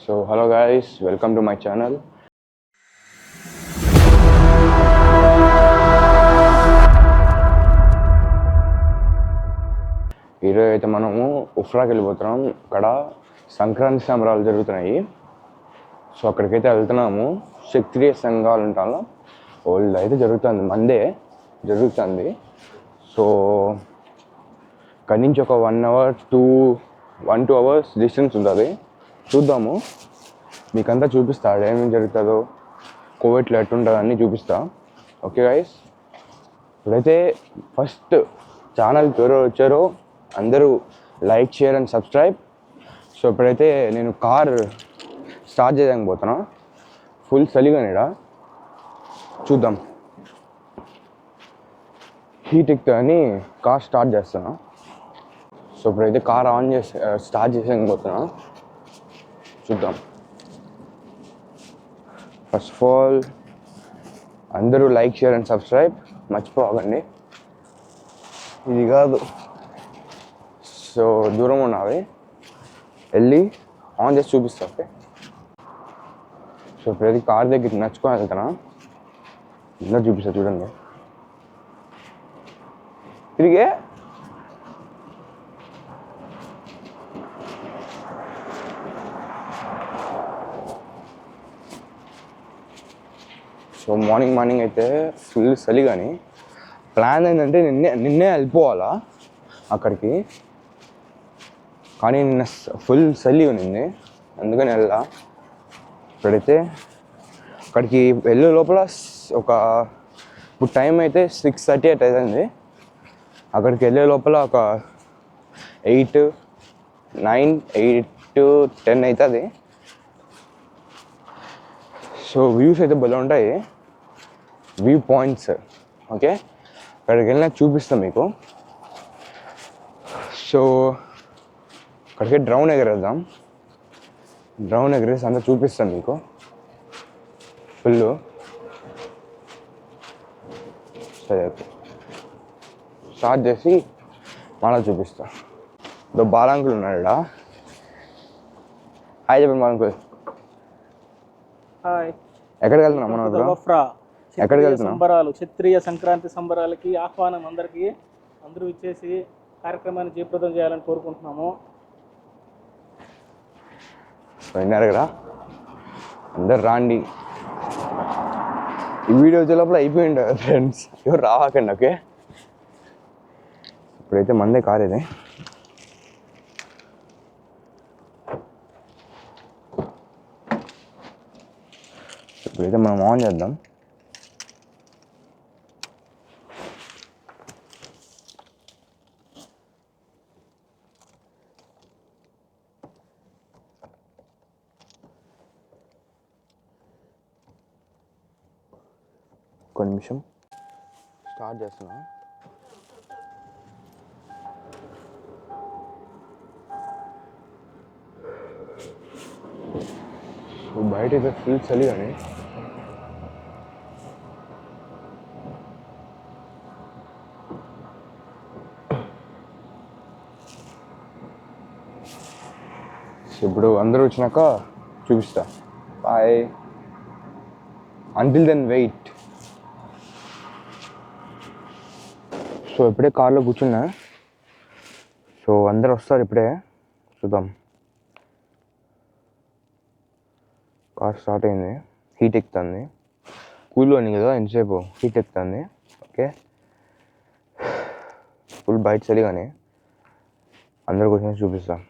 So hello guys, welcome to my channel. ఈరోజు అయితే మనము ఉఫ్రాకి వెళ్ళిపోతున్నాం. అక్కడ సంక్రాంతి సంబరాలు జరుగుతున్నాయి. సో అక్కడికైతే వెళ్తున్నాము. క్షత్రియ సంఘాలు ఉంటాను వాళ్ళు అయితే జరుగుతుంది, మండే జరుగుతుంది. సో అక్కడి నుంచి ఒక 1-2 అవర్స్ డిస్టెన్స్ ఉంటుంది. చూద్దాము, మీకంతా చూపిస్తా ఏమేమి జరుగుతుందో, కోవిడ్లో ఎట్టుంటుందో అన్నీ చూపిస్తా. ఓకే గైస్, ఇప్పుడైతే ఫస్ట్ ఛానల్కి ఎవరో వచ్చారో అందరూ like, share and subscribe. So ఇప్పుడైతే నేను కార్ స్టార్ట్ చేయడానికి పోతున్నా. ఫుల్ చలిగానేడా, చూద్దాం. హీట్ ఎక్కుతా అని కార్ స్టార్ట్ చేస్తున్నా. సో ఇప్పుడైతే కార్ ఆన్ చేసి స్టార్ట్ చేసాక పోతున్నా, చూద్దాం. ఫస్ట్ ఆఫ్ ఆల్ అందరూ లైక్, షేర్ అండ్ సబ్స్క్రైబ్ మర్చిపోకండి. ఇది కాదు, సో దూరం ఉన్నవి వెళ్ళి ఆన్ చేసి చూపిస్తా. ఓకే, సో ఇప్పుడైతే కార్ దగ్గరికి నచ్చుకొని వెళ్తున్నా. ఇలా చూపిస్తా, చూడండి. తిరిగే సో మార్నింగ్ అయితే ఫుల్ చలి. కానీ ప్లాన్ ఏంటంటే నిన్నే వెళ్ళిపోవాలా అక్కడికి, కానీ నిన్న ఫుల్ చలి ఉన్నింది, అందుకని వెళ్ళా. ఇప్పుడైతే అక్కడికి వెళ్ళే లోపల ఇప్పుడు టైం అయితే 6:30 అట్ అవుతుంది. అక్కడికి వెళ్ళే లోపల ఒక 8, 9, 8 10 అవుతుంది. సో వ్యూస్ అయితే భలే ఉంటాయి, వ్యూ పాయింట్స్. ఓకే, అక్కడికి వెళ్ళినా చూపిస్తాం మీకు. సో అక్కడికి డ్రోన్ ఎగరేద్దాం. డ్రోన్ ఎగరేసి అంతా చూపిస్తాం మీకు ఫుల్. సరే, ఓకే, స్టార్ట్ చేసి మళ్ళీ చూపిస్తా. బాలాంకులు ఉన్నాడా? హాయ్ చెప్పండి బాలాంకుల్. హాయ్. ఎక్కడికి వెళ్తున్నాం మనం? ఎక్కడికి వెళ్తున్నాం? సంబరాలు, క్షత్రియ సంక్రాంతి సంబరాలకి ఆహ్వానం. అందరూ ఇచ్చేసి కార్యక్రమాన్ని జయప్రదం చేయాలని కోరుకుంటున్నాము. విన్నారు కదా, అందరు రాండి. ఈ వీడియో వచ్చే లోపల అయిపోయింది ఫ్రెండ్స్, ఎవరు రావాకండి. ఓకే, ఇప్పుడైతే మందే కార్ ఇది. ఇప్పుడైతే మనం ఆన్ చేద్దాం. ఒక నిమిషం, స్టార్ట్ చేస్తున్నా. బయట అయితే ఫుల్ చలి. కానీ ఇప్పుడు అందరూ వచ్చినాక చూపిస్తా. Bye, until then wait. So ఇప్పుడే కార్లో కూర్చున్నా. సో అందరు వస్తారు ఇప్పుడే, చూద్దాం. కార్ స్టార్ట్ అయింది, హీట్ ఎక్కుతుంది. కూల్ అని కదా ఎంతసేపు హీట్ ఎక్కుతుంది. ఓకే, ఫుల్ బయట చలి. కానీ అందరికి వచ్చిన చూపిస్తాం.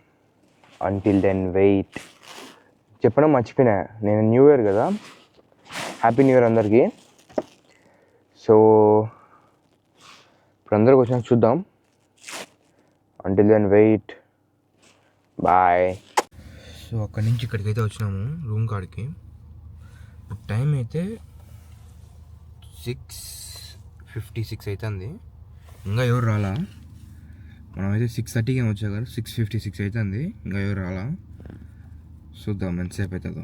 Until then wait. చెప్పడం మర్చిపోయినా, నేను న్యూ ఇయర్ కదా, హ్యాపీ న్యూ ఇయర్ అందరికీ. సో ఇప్పుడు అందరికి వచ్చినాక చూద్దాం. Until then wait, bye. So అక్కడి నుంచి ఇక్కడికైతే వచ్చినాము, రూమ్ కాడికి. ఇప్పుడు టైం అయితే 6:56 అవుతుంది. ఇంకా ఎవరు రాలా. మనమైతే 6:30కి వచ్చా కదా, 6:56 అవుతుంది, ఇంకా ఎవరు రాలా. చూద్దాం ఎంతసేపు అవుతుందో.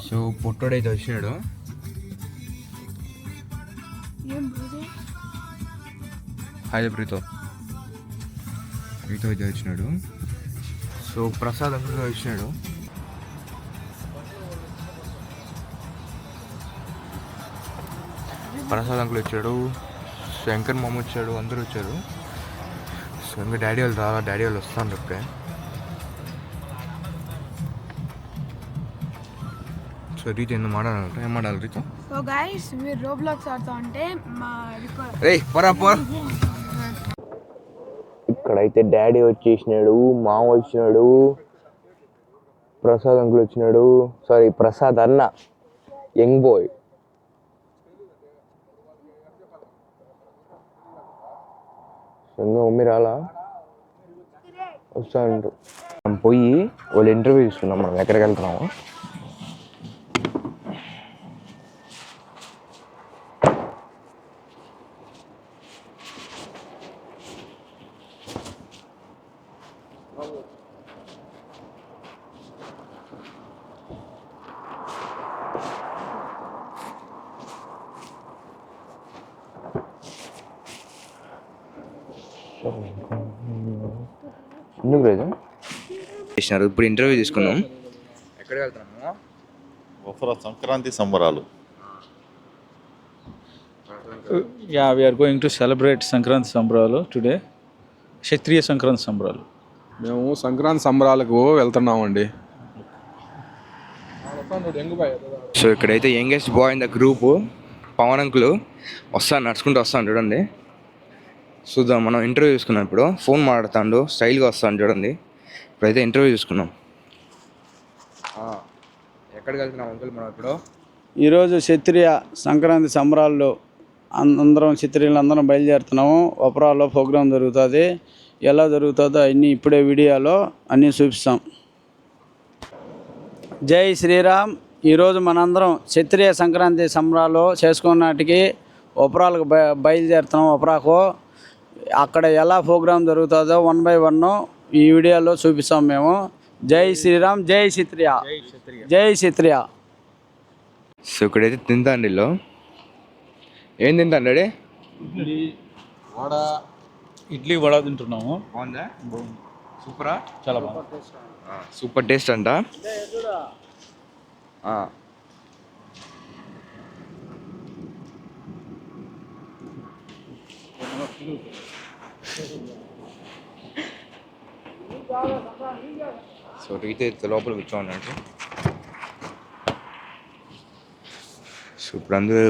సో పొట్టోడైతే వచ్చినాడు. హాయ్ ప్రీతో అయితే వచ్చినాడు. సో ప్రసాద్ అంకుల్ వచ్చినాడు. ప్రసాద్ అంకుల్ వచ్చాడు, శంకర్ మామ వచ్చాడు, అందరూ వచ్చారు. సో ఇంకా డాడీ వాళ్ళు వస్తాను ఇప్పుడే. సో రీచ్ ఎందుకు మాట్లాడాలంట, ఏం మాట్లాడాలి రీచ్? సో గైస్ మీరు రోబ్లాక్స్ ఆడుతా ఉంటే మా ఇక్కడైతే డాడీ వచ్చేసినాడు, మామ వచ్చినాడు, ప్రసాద్ అంకుల్ వచ్చినాడు, సారీ ప్రసాద్ అన్న యంగ్ బాయ్. ఇంకా మమ్మీ రాలా, వస్తాను. మనం పోయి వాళ్ళు ఇంటర్వ్యూ తీసుకున్నాం, మనం ఎక్కడికి వెళ్తున్నాము. ఎందుకు లేదు చేసినారు, ఇప్పుడు ఇంటర్వ్యూ తీసుకున్నాం. ఎక్కడికి వెళ్తున్నాము? ఒఫరా సంక్రాంతి సంబరాలు. Yeah, we are going to celebrate Sankranti సంబరాలు టుడే. క్షత్రియ సంక్రాంతి సంబరాలు. మేము సంక్రాంతి సంబరాలకు వెళ్తున్నామండి. సో ఇక్కడైతే youngest boy in the group Pavan uncle వస్తాను, నడుచుకుంటూ వస్తాను చూడండి. చూద్దాం, మనం ఇంటర్వ్యూ తీసుకున్నాం. ఇప్పుడు ఫోన్ మాట్లాడుతాడు, స్టైల్గా వస్తాను చూడండి. ఇప్పుడైతే ఇంటర్వ్యూ తీసుకున్నాం. ఎక్కడికి వెళ్తున్నాం అంకుల్ మనం ఇప్పుడు? ఈరోజు క్షత్రియ సంక్రాంతి సంబరాల్లో అందరం క్షత్రియులందరం బయలుదేరుతున్నాము. ఒపరాలో ప్రోగ్రాం జరుగుతుంది, ఎలా జరుగుతుందో అన్నీ ఇప్పుడే వీడియోలో అన్నీ చూపిస్తాం. జై శ్రీరామ్. ఈరోజు మనందరం క్షత్రియ సంక్రాంతి సంబరాలు చేసుకున్నటికి ఒపరాలకు బయలుదేరుతున్నాం. ఒపరాకు అక్కడ ఎలా ప్రోగ్రాం జరుగుతుందో 1 by 1 ఈ వీడియోలో చూపిస్తాం మేము. జై శ్రీరామ్, జై క్షత్రియ, జై క్షత్రియ. సో ఇక్కడైతే తింటాండి, ఏం తింటాను డాడీ? ఇడ్లీ వడ తింటున్నాము. బాగుందా? సూపరా, చాలా బాగుంది, సూపర్ టేస్ట్ అంట. సో రీతే లోపల కూర్చోన్నట్టు. సో ఇప్పుడు అందరూ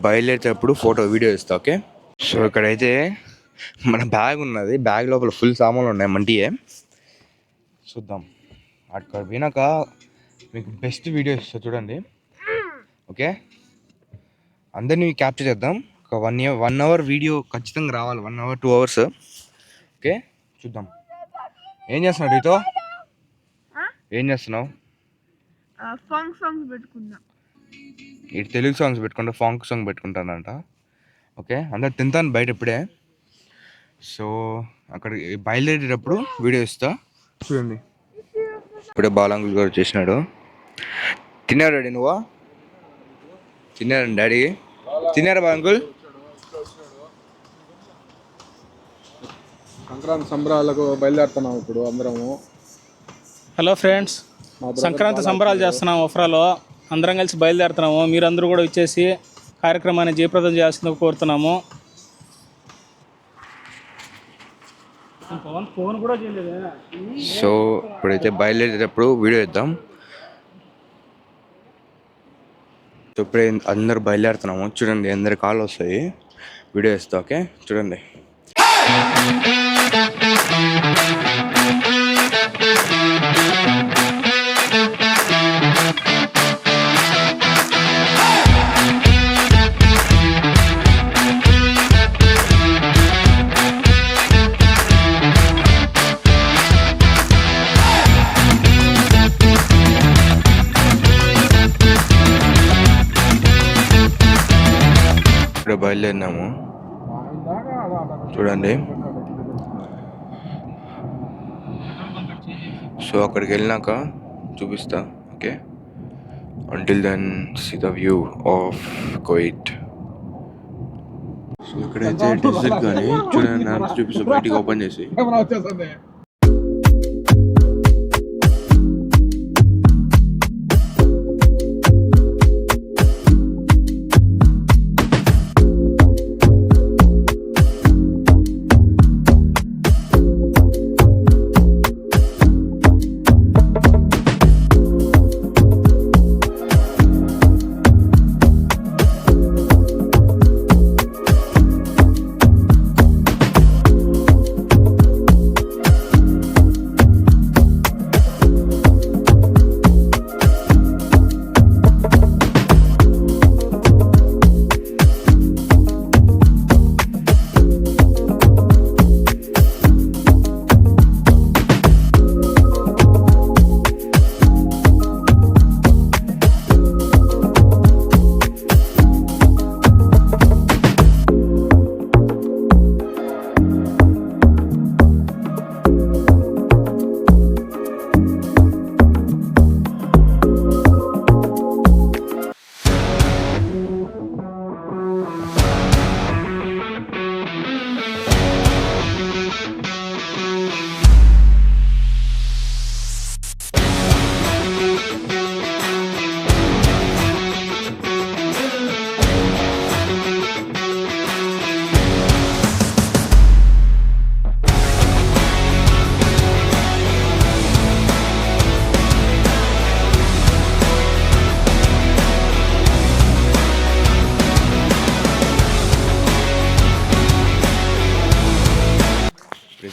బయలుదేరేటప్పుడు వీడియో ఇస్తా, ఓకే? సో ఇక్కడైతే మన బ్యాగ్ ఉన్నది, బ్యాగ్ లోపల ఫుల్ సామాన్లు ఉన్నాయి మంటియే. చూద్దాం, అక్కడ పోయినాక మీకు బెస్ట్ వీడియో ఇస్తా చూడండి, ఓకే? అందరినీ క్యాప్చర్ చేద్దాం. ఒక 1 hour వీడియో ఖచ్చితంగా రావాలి, 1 hour 2 hours, ఓకే? చూద్దాం. ఏం చేస్తున్నావు రీతో? ఏం చేస్తున్నావు? సాంగ్స్ పెట్టుకున్నా. ఇటు తెలుగు సాంగ్స్ పెట్టుకుంటా, ఫాంక్ సాంగ్ పెట్టుకుంటానంట, ఓకే? అందరు తింటాను బయట ఇప్పుడే. సో అక్కడ బయలుదేరేటప్పుడు వీడియో ఇస్తా చూడండి. ఇప్పుడే బాలంగుల్ గారు చేసినాడు. తిన్నాడు డాడీ? నువ్వా తిన్నారండి డాడీ? తిన్నారా బాలంగుల్? సంక్రాంతి సంబరాలకు బయలుదేరుతున్నాం ఇప్పుడు అందరము. హలో ఫ్రెండ్స్, సంక్రాంతి సంబరాలు చేస్తున్నాం ఒఫ్రాలో. అందరం కలిసి బయలుదేరుతున్నాము. మీరందరూ కూడా వచ్చేసి కార్యక్రమాన్ని జయప్రదం చేయాల్సిందిగా కోరుతున్నాము. ఫోన్ కూడా చేయలేదు. సో ఇప్పుడైతే బయలుదేరేటప్పుడు వీడియో ఇద్దాం. సో ఇప్పుడే అందరు బయలుదేరుతున్నాము చూడండి, అందరి కాల్ వస్తాయి, వీడియో ఇస్తా, ఓకే? చూడండి. ఇప్పుడు బయలుదేరినాము చూడండి. సో అక్కడికి వెళ్ళినాక చూపిస్తా, okay? Until then see the view of Kuwait. So ఇక్కడైతే డెజర్ట్ కానీ చూడండి, చూపిస్తా బయటికి ఓపెన్ చేసి.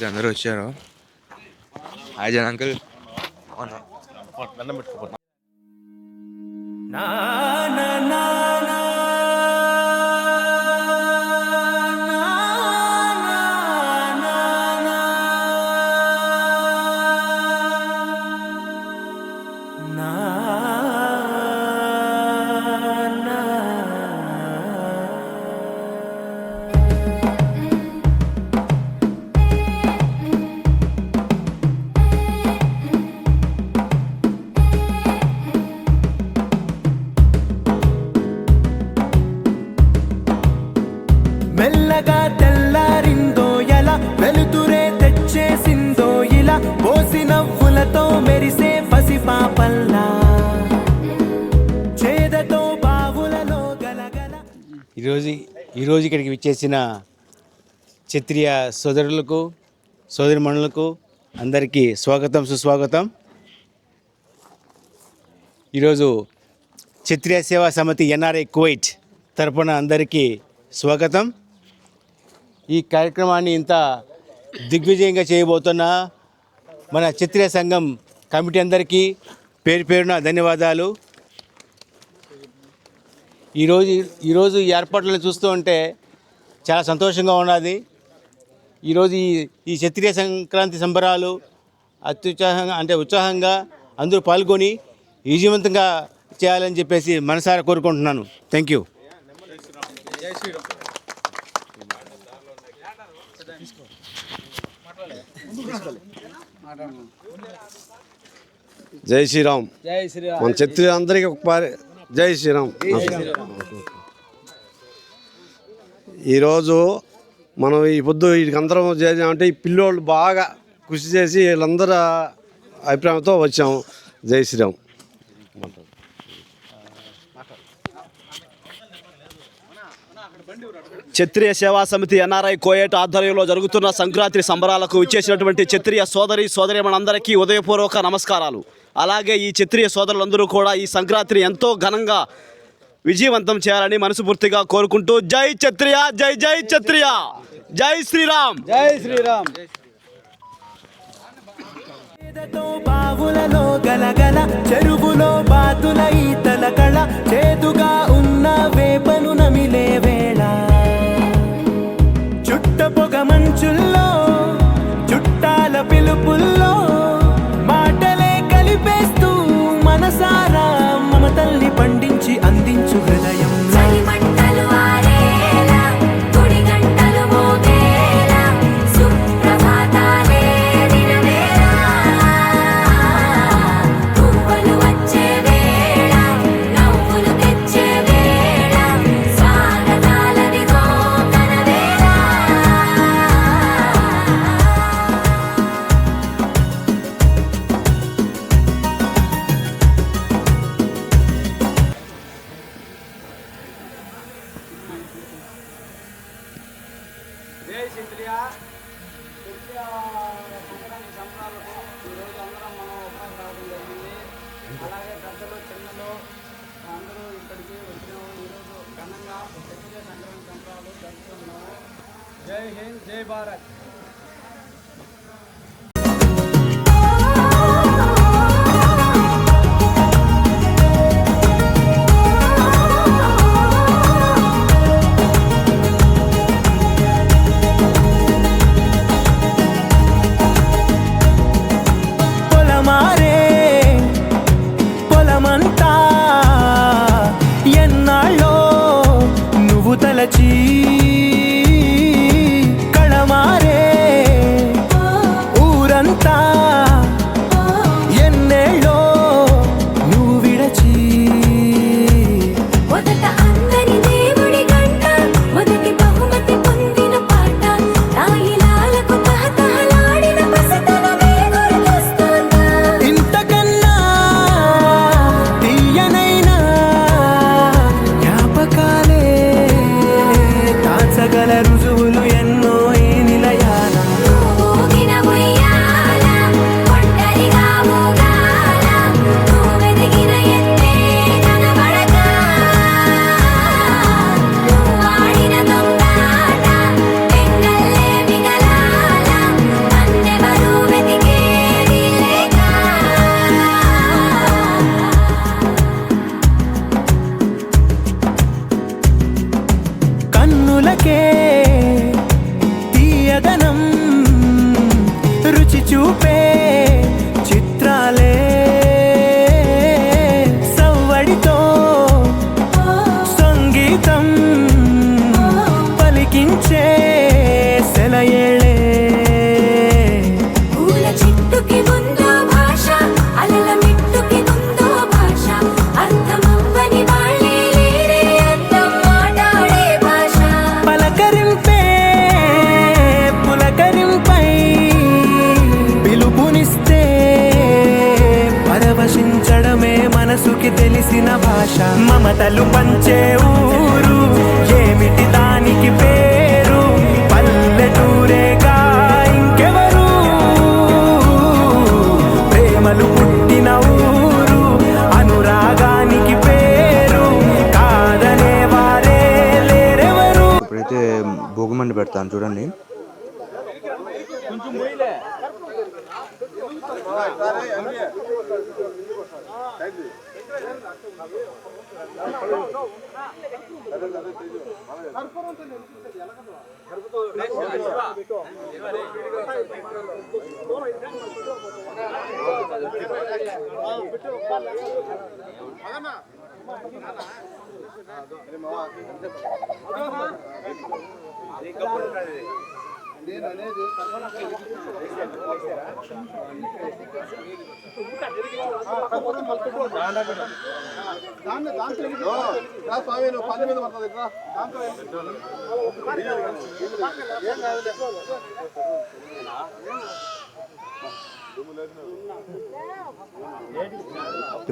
అందరూ వచ్చారు. హాయ్ జన్ అంకుల్. దండం పెట్టుకోండి. మెల్లగా తెల్లారిందో ఎలా వెలుతురే తెచ్చేసిందో ఇలా పోసి నవ్వులతో మెరిసే పసిపాపల్లా చేదతో బావులలో గలగల. ఈరోజు ఇక్కడికి విచ్చేసిన క్షత్రియ సోదరులకు సోదరిమణులకు అందరికీ స్వాగతం సుస్వాగతం. ఈరోజు క్షత్రియ సేవా సమితి ఎన్ఆర్ఐ కువైట్ తరపున అందరికీ స్వాగతం. ఈ కార్యక్రమాన్ని ఇంత దిగ్విజయంగా చేయబోతున్న మన క్షత్రియ సంఘం కమిటీ అందరికీ పేరు పేరున ధన్యవాదాలు. ఈరోజు ఈ ఏర్పాట్లను చూస్తూ ఉంటే చాలా సంతోషంగా ఉన్నది. ఈరోజు ఈ క్షత్రియ సంక్రాంతి సంబరాలు ఉత్సాహంగా అందరూ పాల్గొని విజయవంతంగా చేయాలని చెప్పేసి మనసారా కోరుకుంటున్నాను. Thank you. జై శ్రీరామ్. మన క్షత్రియ అందరికీ ఒకసారి జై శ్రీరామ్. ఈరోజు మనం ఈ పొద్దు వీటికి అందరం చేసామంటే ఈ పిల్లోళ్ళు బాగా కృషి చేసి వీళ్ళందరూ అభిప్రాయంతో వచ్చాము. జై శ్రీరామ్. క్షత్రియ సేవా సమితి ఎన్ఆర్ఐ కోయేట్ ఆధ్వర్యంలో జరుగుతున్న సంక్రాంతి సంబరాలకు ఇచ్చేసినటువంటి క్షత్రియ సోదరీమణులందరికీ ఉదయపూర్వక నమస్కారాలు. అలాగే ఈ క్షత్రియ సోదరులందరూ కూడా ఈ సంక్రాంతిని ఎంతో ఘనంగా విజయవంతం చేయాలని మనస్ఫూర్తిగా కోరుకుంటూ జై క్షత్రియ, జై జై క్షత్రియ, జై శ్రీరామ్. జై శ్రీరామ్. బావులలో గలగల చెరువులో బాతుల ఈతల కళ చేదుగా ఉన్న వేపను నమిలే వేళ చుట్ట పొగ మంచుల్లో చుట్టాల పిలుపుల్లో మాటలే కలిపేస్తూ మనసారా మమతల్ని పండించి అందించు హృదయం. అలాగే పెద్దలు చిన్నలు అందరూ ఇక్కడికి వచ్చినాము. ఈరోజు ఘనంగా క్షత్రియ సంక్రాంతి సంబరాలు జరుపుతున్నాము. జై హింద్, జై భారత్. తలచి కళమారే తెలిసిన భాష మమతలు పంచే ఊరు ఏమిటి దానికి పేరు పల్లెటూరేగా ఇంకెవరు ప్రేమలు పుట్టిన ఊరు అనురాగానికి పేరు కాదనే వారే లేరెవరు. ఇప్పుడైతే భోగిమంట పెడతాను చూడండి.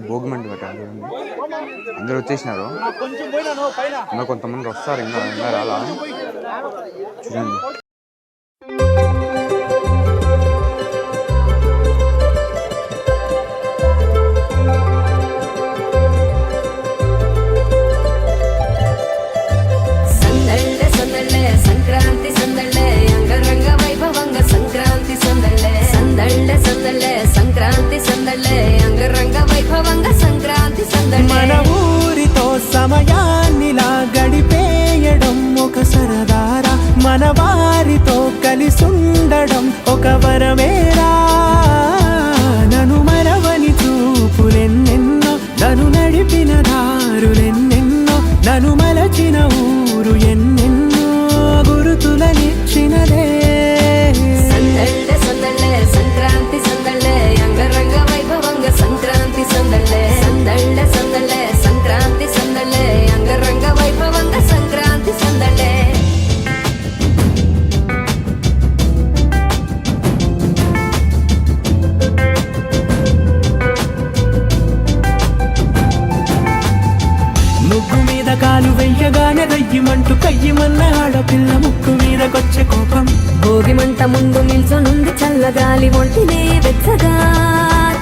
భోగిమంట పెట్టండి. అందరూ వచ్చేసినారు, ఇంకా కొంతమంది వస్తారు, ఇంకా రాలా చూడండి. సంక్రాంతి సందళ్ళే అంగరంగ వైభవంగ సంక్రాంతి సందళ్ళే సందళ్ళే సందళ్ళే సంక్రాంతి సందళ్ళే అంగరంగ వైభవంగ సంక్రాంతి సందళ్ళే. మన ఊరితో సమయాన్నిలా గడిపేయడం ఒక సరదారా మన వారితో కలిసుండడం ఒక వరమేరా. నన్ను మరవని చూపులెన్నెన్నో నన్ను నడిపిన దారులెన్నెన్నో నన్ను మలచిన ఊరు ఎన్నెన్నో గురుతులనిచ్చినదే. సందళ్ళే సందళ్ళే సంక్రాంతి సందళ్ళే అంగరంగ వైభవంగ సంక్రాంతి సందళ్ళే సందళ్ళే సందళ్ళే సంక్రాంతి సందళ్ళే అంగరంగ వైభవంగ సంక్రాంతి సందళ్ళే. ముగ్గు మీద కాలు వెయ్యగానే రయ్యమంటూ కయ్యమన్న ఆడపిల్ల ముక్కు మీదకొచ్చే కోపం. భోగిమంట ముందు నిల్చొనుంది చల్లగాలి ఒంటినే వెచ్చగా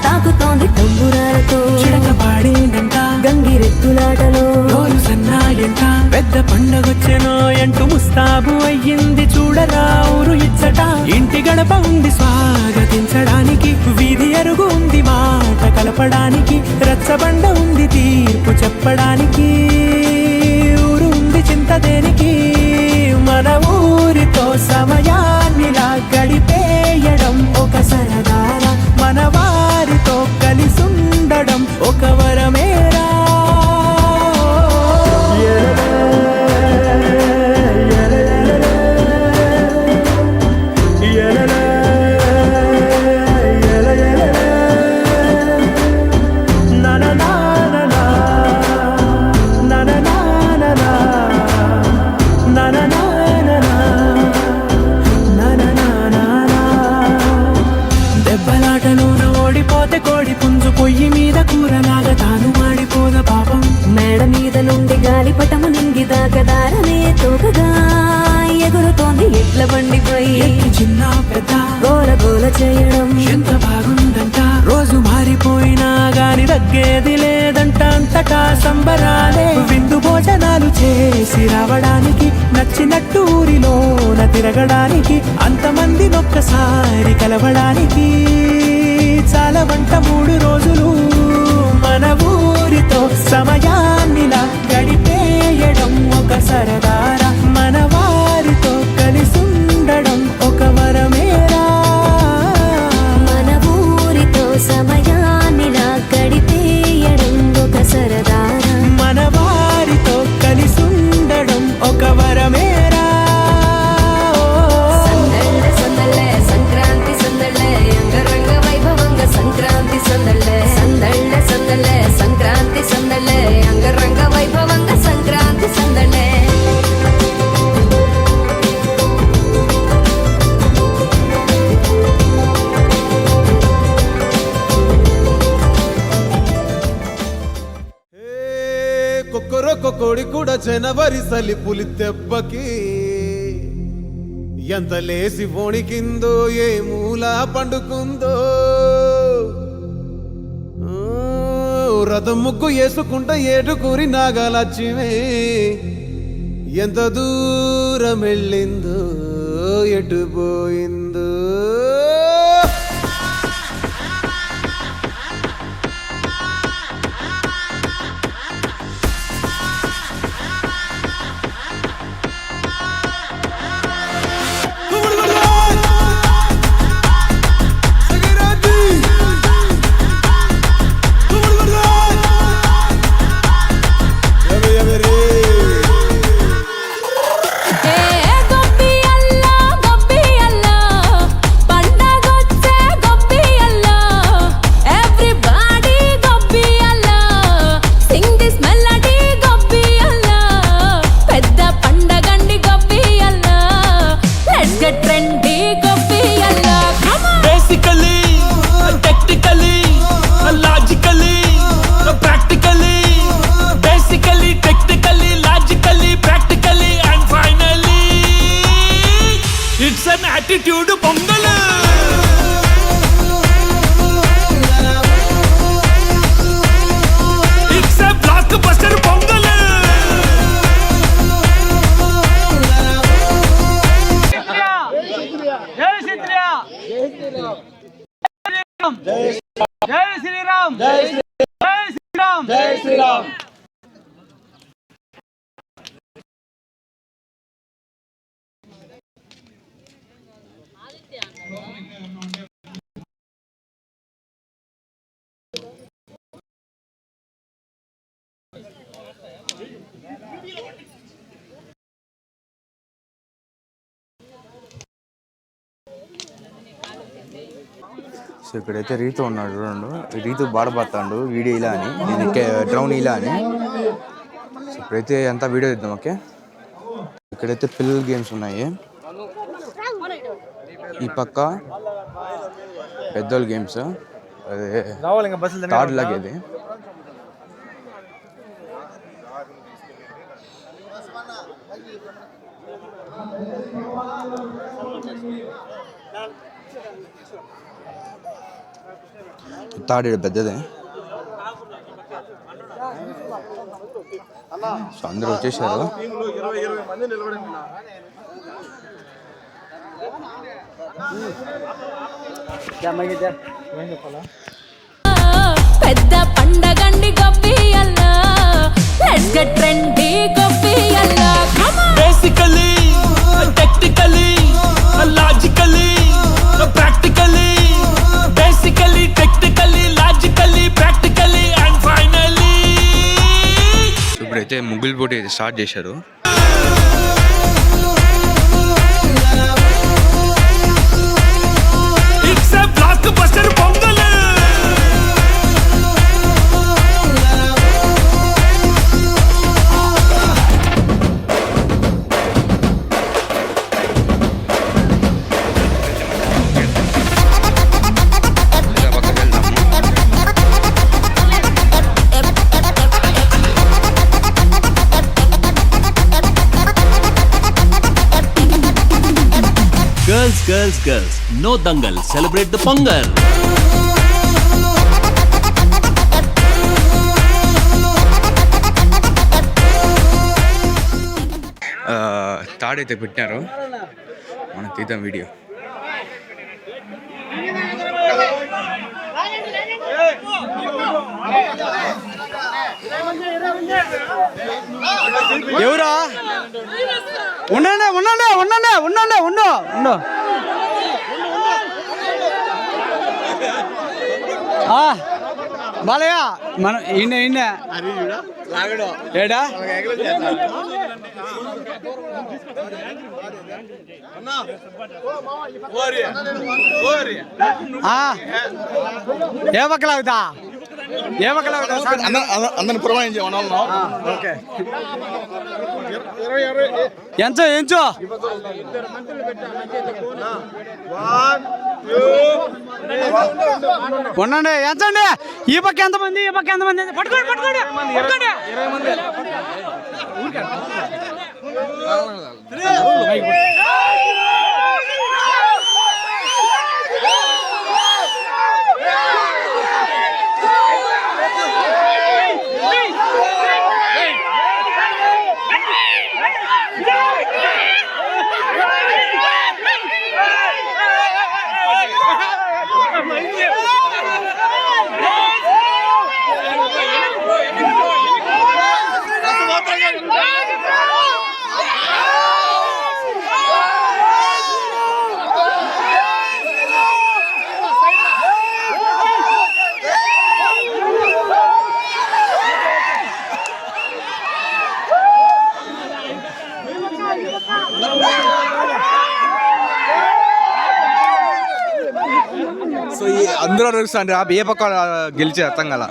తాకుతోంది తంబురాలతో చిడక పాడేందంట గంగిరెద్దులాటలో రోజు సన్నాయంట పెద్ద పండగొచ్చెనో అంటూ ముస్తాబు అయ్యింది చూడరా ఊరు ఇచ్చట. ఇంటి గడప ఉంది స్వాగతించడానికి, వీధి అరుగు ఉంది మాట కలపడానికి, రచ్చబండ ఉంది తీర్పు చెప్పడానికి, ఊరు ఉంది చింత దేనికి. మన ఊరితో సమయాన్నిలా గడిపేయడం ఒక సరదారా మన వారితో కలిసుండడం ఒక వరమేరా. దెబ్బలాటలోన ఓడిపోతే కోడి పుంజు పొయ్యి మీద కూరలాగా తాను మాడిపోద పాపం. మేడ మీద నుండి గాలిపటము నింగి దాకదారనే తోకగా ఎగురుతోంది ఎడ్ల బండిపై చిన్న పెద్ద గోల గోల చేయడం ఎంత బాగుందంట. రోజు మారిపోయినా గాని తగ్గేది లేదంట, అంతటా సంబరాలే. విందు భోజనాలు చేసి రావడానికి, నచ్చినట్టు ఊరిలోన తిరగడానికి, అంతమంది ఒక్కసారి కలవడానికి చాలా వంట 3 రోజులు మన ఊరితో సమయాన్నిలా గడిపేయడం ఒక సరదారా మన వారితో కలిసుండడం ఒక వరమేరా. మన ఊరితో సమయాన్నిలా గడిపేయడం ఒక సరదారా మన వారితో కలిసుండడం ఒక వరమేరా. సందళ్ళే సందళ్ళే సంక్రాంతి సందళ్ళే అంగరంగ వైభవంగ సంక్రాంతి సందళ్ళే సందళ్ళే కోడి కూడా జనవరి సలి పులి దెబ్బకి ఎంత లేసి వణికిందో ఏ మూల పండుకుందో రథం ముగ్గు వేసుకుంటా ఏటుకూరి నాగలక్ష్మి ఎంత దూరం వెళ్ళిందో ఎటు పోయిందో attitude pongal it's a blockbuster pongal జై శ్రీరామ్ జై శ్రీరామ్ జై శ్రీరామ్ జై శ్రీరామ్ సో ఇక్కడైతే రీతు ఉన్నాడు చూడండు, రీతు బాధపడతాడు వీడియో ఇలా అని, నేను డ్రౌన్ ఇలా అని. సో ఇప్పుడైతే అంతా వీడియో ఇద్దాం. ఓకే, ఇక్కడైతే పిల్లల గేమ్స్ ఉన్నాయి, ఈ పక్క పెద్దోళ్ళ గేమ్స్, అదే థర్డ్ లాగ్ ఇది. థర్డ్ పెద్దదే. సో అందరూ వచ్చేసారు. పెద్ద పండగండి గొప్పియల్లా, లెట్స్ గెట్ ట్రెండీ గొప్పియల్లా. Basically technically logically practically, basically technically logically practically and finally. ఇప్పుడైతే ముగ్గులు పోటీ అయితే స్టార్ట్ చేశారు. It's a blockbuster Pongal. Girls, girls, girls, no dangal, celebrate the Pongal. తాడైతే పెట్టినారు, మనం తీద్దాం వీడియో. ఎవరా? ఉండండి ఉండండి ఉండండి ఉండండి ఉండు ఉండు. బాలయ్య మనం ఈయన ఈయన ఏడా ఏ పక్కలాగుతా అందరిని పురమాయించే మన ఓకే ఎంచో ఎంచో ఉండండి ఎంచండి. ఈ పక్క ఎంతమంది ఈ పక్క ఎంతమంది పట్టుకోండి పట్టుకోండి పట్టుకోండి. సో ఈ అందరూ అడుగుతాండి ఏ పక్క గెలిచే అర్థం కదా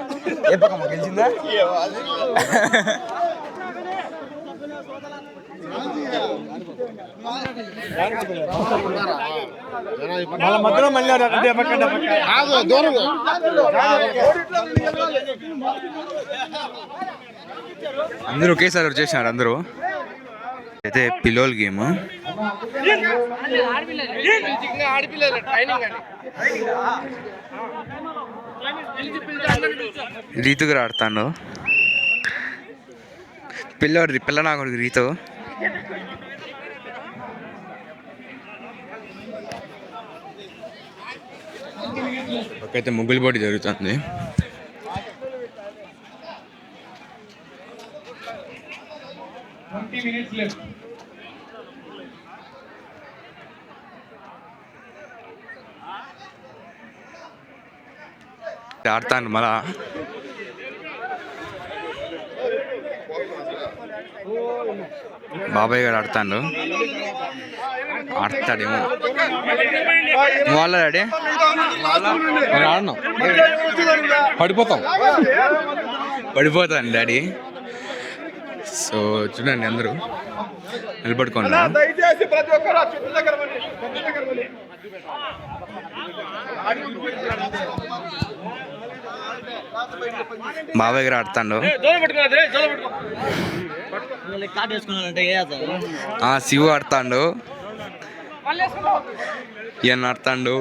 ఏ పక్క గెలిచిందా మధ్యలో మళ్ళీ అందరూ ఒకేసారి వచ్చేసినారు. అందరూ అయితే పిల్లోల గేమ్ రీతుగా ఆడుతాడు పిల్ల నాకు రీతు. ఒకైతే ముగ్గులు పోటీ జరుగుతుంది. ఆడతాను మళ్ళా బాబాయ్ గారు ఆడతాడు. ఆడతాడేమో వాళ్ళ డాడీ ఆడినాం పడిపోతాను డాడీ. సో చూడండి అందరూ నిలబడుకున్నారు. బాబాయ్ గారు ఆడతాడు. శివు ఆడతాడు. ఈయన ఆడతాడు.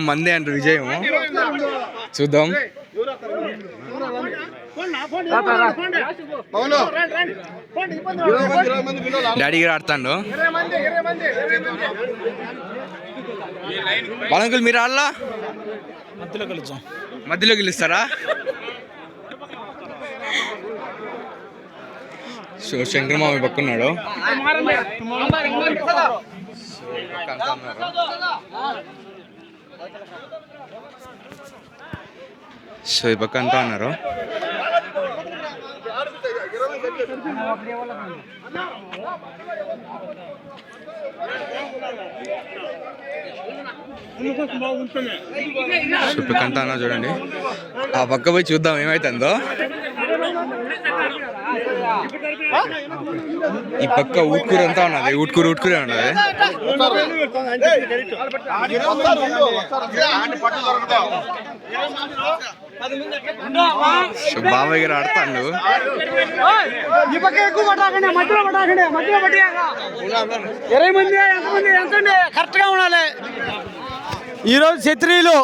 మందే అంటారు విజయం. చూద్దాం. డాడీ గారు ఆడతాడు. బాలంకుల్ మీరు ఆడలా మధ్యలో గెలుస్తారా? సో శంకరమామి పక్కున్నాడు. సో ఈ పక్క అంతా ఉన్నారు. సో పక్క అంతా ఉన్నా చూడండి. ఆ పక్క పోయి చూద్దాం ఏమైతుందో. ఈ పక్క ఊట్కూరు అంతా ఉన్నది. ఊట్కూరే ఉన్నది. సో బాబాయ్ గారు ఆడతాడు. కరెక్ట్ గా ఉండాలి. ఈరోజు క్షత్రియులు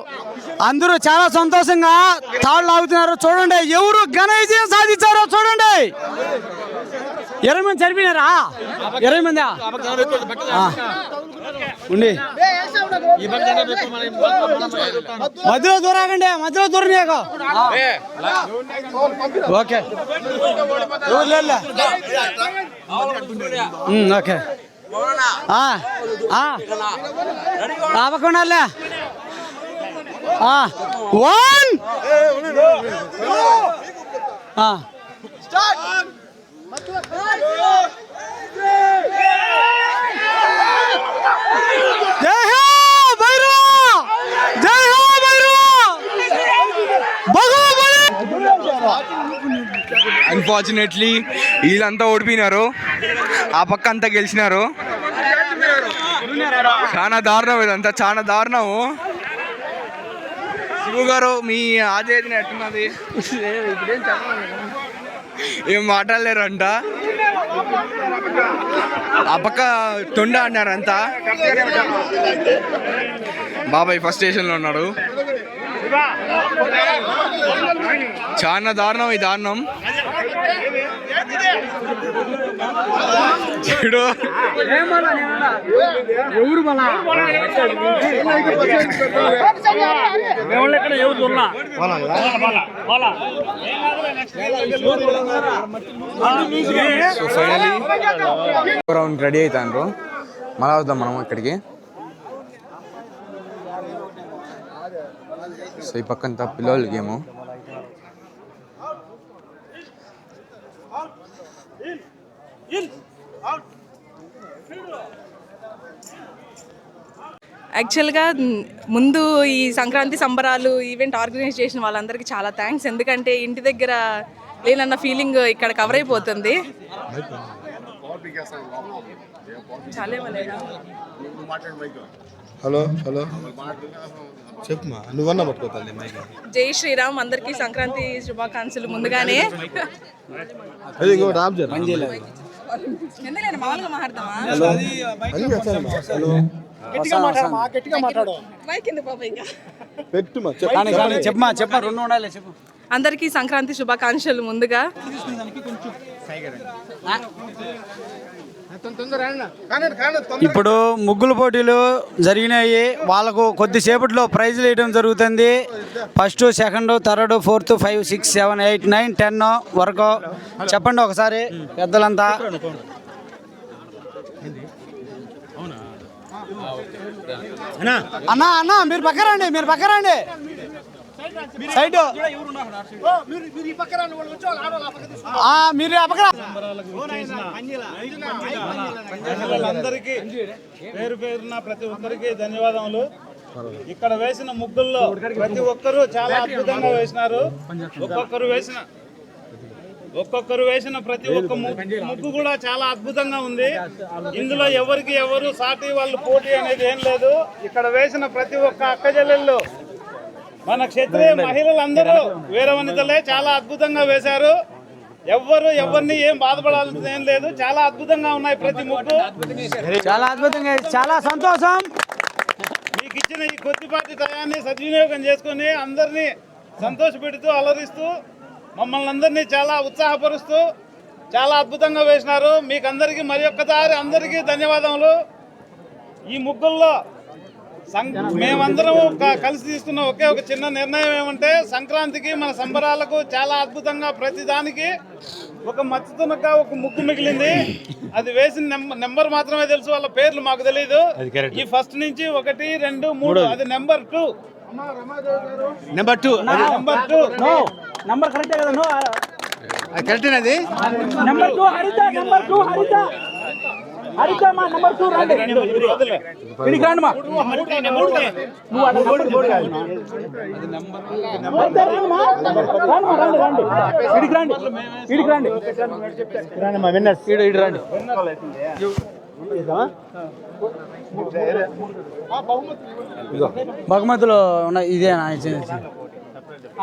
అందరూ చాలా సంతోషంగా తాళ్ళు ఆగుతున్నారు. చూడండి ఎవరు ఘన విజయం సాధించారో చూడండి. 20 మంది చనిపోయినారా? 20 మంది ఉండి మధ్యలో దూరాకండి. మధ్యలో దూరం. ఓకే ఓకే ఆపకుండా 1 జై హో భైరవ! జై హో భైరవ! అన్ఫార్చునేట్లీ వీళ్ళంతా ఓడిపోయినారు, ఆ పక్క అంతా గెలిచినారు. చాలా దారుణం ఇదంతా, చాలా దారుణము. శివు గారు మీ ఆదేశం ఎట్టున్నది? ఏం మాట్లాడలేరంట. ఆ పక్క తొండ అన్నారంతా. బాబాయ్ ఫస్ట్ స్టేషన్లో ఉన్నాడు. చాలా దారుణం ఈ దారుణం. చూడు సో ఫైనలీ రౌండ్ రెడీ అవుతాను. మళ్ళా వద్దాం మనం ఇక్కడికి. సో ఈ పక్కంతా పిల్లల గేము. యాక్చువల్గా ముందు ఈ సంక్రాంతి సంబరాలు ఈవెంట్ ఆర్గనైజ్ చేసిన వాళ్ళందరికీ చాలా థ్యాంక్స్. ఎందుకంటే ఇంటి దగ్గర లేనన్న ఫీలింగ్ ఇక్కడ కవర్ అయిపోతుంది. హలో హలో చెప్పమా, నువ్వన్నా పట్టుకోవాలి. జై శ్రీరామ్, అందరికీ సంక్రాంతి శుభాకాంక్షలు ముందుగానే. ఎందుకంటే మామూలుగా మాట్లాడతామా? అందరికీ సంక్రాంతి శుభాకాంక్షలు ముందుగా. ఇప్పుడు ముగ్గుల పోటీలు జరిగినాయి. వాళ్ళకు కొద్దిసేపట్లో ప్రైజ్లు వేయడం జరుగుతుంది. ఫస్ట్, సెకండ్, థర్డ్, 4th, 5, 6, 7, 8, 9, 10 వరకు చెప్పండి ఒకసారి పెద్దలంతా. అన్నా అన్నా మీరు పక్క రండి, మీరు పక్క రండి. సైడ్ మీరు అందరికీ పేరు పేరున ప్రతి ఒక్కరికి ధన్యవాదములు. ఇక్కడ వేసిన ముగ్గుల్లో ప్రతి ఒక్కరూ చాలా అద్భుతంగా వేసినారు. ఒక్కొక్కరు వేసిన ప్రతి ఒక్క ముగ్గు కూడా చాలా అద్భుతంగా ఉంది. ఇందులో ఎవరికి ఎవరు సాటి వాళ్ళు పోటీ అనేది ఏం లేదు. ఇక్కడ వేసిన ప్రతి ఒక్క అక్కజల్లెళ్ళు మన క్షత్రియ మహిళలందరూ వీర వనితలే చాలా అద్భుతంగా వేశారు. ఎవరిని ఏం బాధపడాల్సింది ఏం లేదు. చాలా అద్భుతంగా ఉన్నాయి ప్రతి ముగ్గు. చాలా అద్భుతంగా, చాలా సంతోషం. మీకు ఇచ్చిన ఈ కొద్దిపాటి టయాన్ని సద్వినియోగం చేసుకుని అందరినీ సంతోషపెడుతూ అలరిస్తూ మమ్మల్ని అందరినీ చాలా ఉత్సాహపరుస్తూ చాలా అద్భుతంగా వేసినారు. మీకు అందరికీ మరి ఒక్కసారి అందరికీ ధన్యవాదములు. ఈ ముగ్గుల్లో మేమందరం కలిసి తీసుకున్న ఒకే ఒక చిన్న నిర్ణయం ఏమంటే, సంక్రాంతికి మన సంబరాలకు చాలా అద్భుతంగా ప్రతి దానికి ఒక మచ్చుతునక ఒక ముగ్గు మిగిలింది. అది వేసిన నెంబర్ మాత్రమే తెలుసు, వాళ్ళ పేర్లు మాకు తెలియదు. ఈ ఫస్ట్ నుంచి 1, 2, 3 అది నెంబర్ 2. నెంబర్ 2 నంబర్ కరెక్టే కదా? కరెక్టేనా అది? నెంబర్ 2 హరిత, నెంబర్ 2 హరిత. హరిత మా నెంబర్ 2 రండి. ఇడికి రండి మా. నువ్వు అక్కడ నెంబర్ 4 కాదు. అది నెంబర్ రండి. ఇడికి రండి. ఇడికి రండి. రండి మా విన్నర్స్. ఇడి రండి. బహుమతులు ఉన్నాయి. ఇదేనా?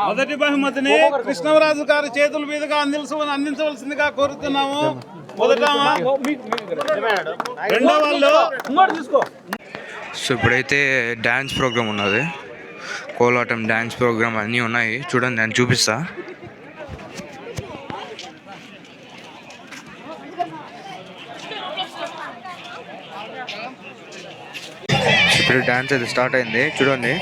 మొదటి బహుమతిని కృష్ణరాజు గారి చేతుల మీదుగా అందించవలసిందిగా కోరుతున్నాము. మొదట రెండో వాళ్ళు. సో ఇప్పుడైతే డ్యాన్స్ ప్రోగ్రామ్ ఉన్నది, కోలాటం డ్యాన్స్ ప్రోగ్రామ్ అన్నీ ఉన్నాయి. చూడండి, నేను చూపిస్తా. ఇప్పుడు డ్యాన్స్ అయితే స్టార్ట్ అయింది, చూడండి.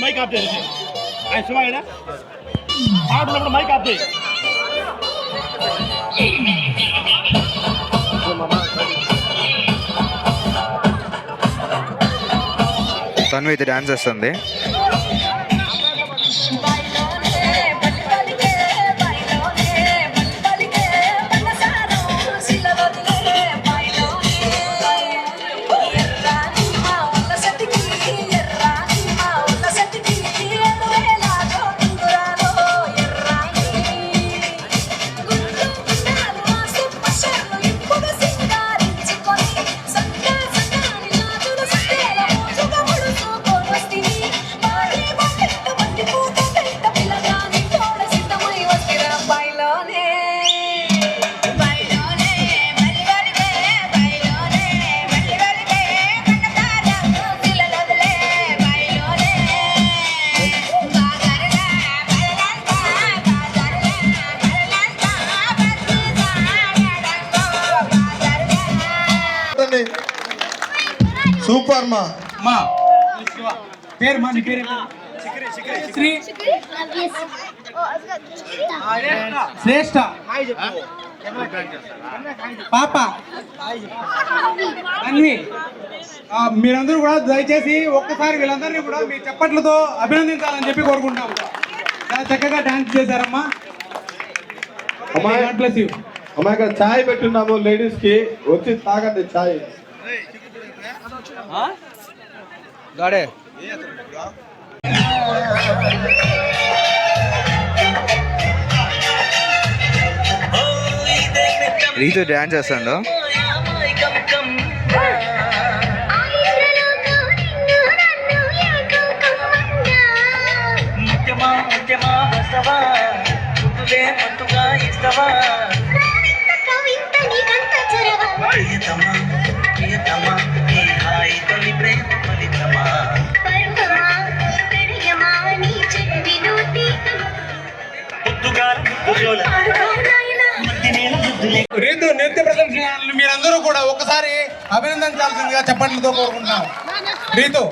మైక్ ఆఫ్ చేసి శివాయన ఆడుతున్నప్పుడు మైక్ ఆఫ్ చేయి. తను అయితే డాన్స్ చేస్తుంది. వర్మ. మా పేరు మా నీ పేరు శ్రీ శ్రేష్ఠ పాప అన్వి. మీరందరూ కూడా దయచేసి ఒక్కసారి వీళ్ళందరినీ కూడా మీ చప్పట్లతో అభినందించాలని చెప్పి కోరుకుంటున్నాం. చాలా చక్కగా డాన్స్ చేశారమ్మా. అమ్మా ఇక్కడ ఛాయ్ పెట్టున్నాము లేడీస్ కి, వచ్చి తాగండి ఛాయ్. గాడే రీతు డ్యాన్స్ చేస్తాడు. రీతు నృత్య ప్రదర్శనలు మీరందరూ కూడా ఒక్కసారి అభినందించాల్సిందిగా చప్పట్లతో కోరుకుంటున్నాం. రీతు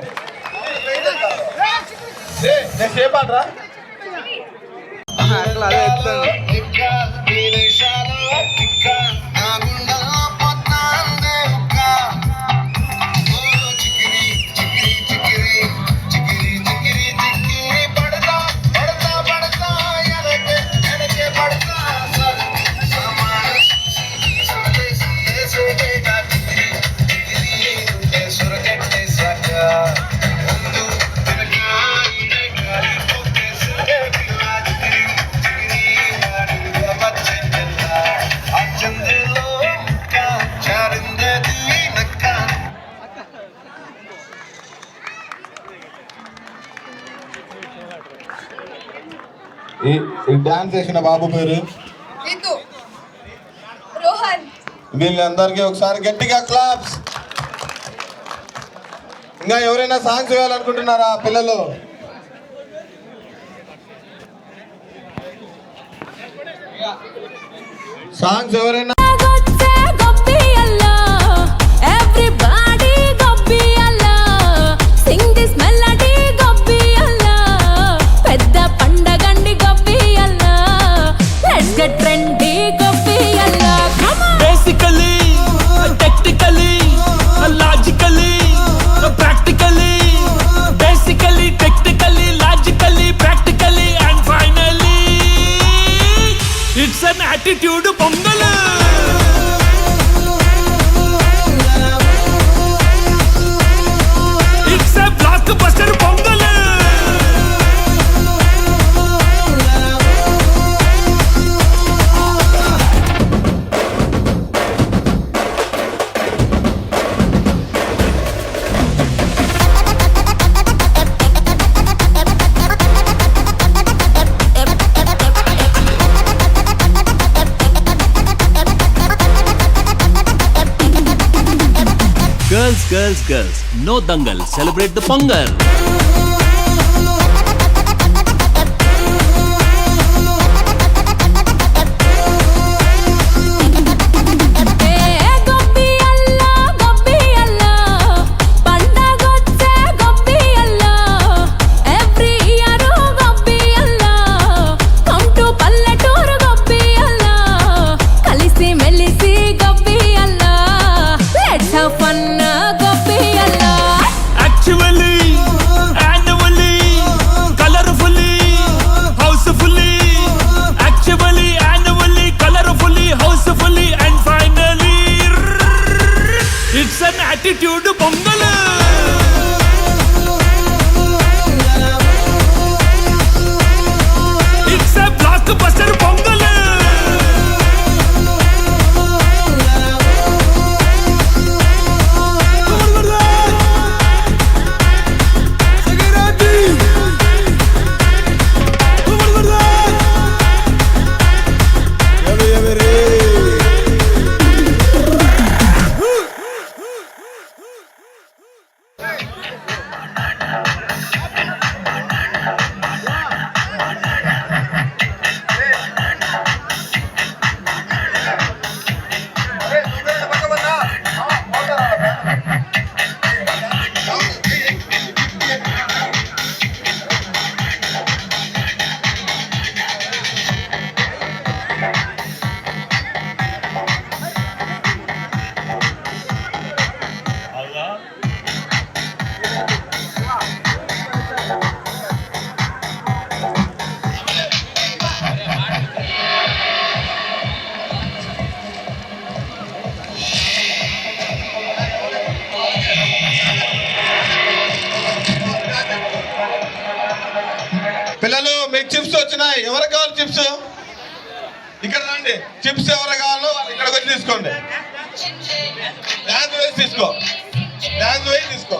ఈ డాన్స్ చేసిన బాబు పేరు రోహన్. వీళ్ళందరికీ ఒకసారి గట్టిగా క్లాప్స్. ఇంకా ఎవరైనా సాంగ్స్ వేయాలనుకుంటున్నారా పిల్లలు? సాంగ్స్ ఎవరైనా attitude pongal. It's a blockbuster pongal. Girls, no dangal, celebrate the Pongal. పిల్లలు మీకు చిప్స్ వచ్చినాయి. ఎవరికి కావాలి చిప్స్? ఇక్కడ రండి. చిప్స్ ఎవరు కావాలో వాళ్ళు ఇక్కడికి వచ్చి తీసుకోండి. డ్యాన్స్ వేసి తీసుకో. డ్యాన్స్ వేసి తీసుకో.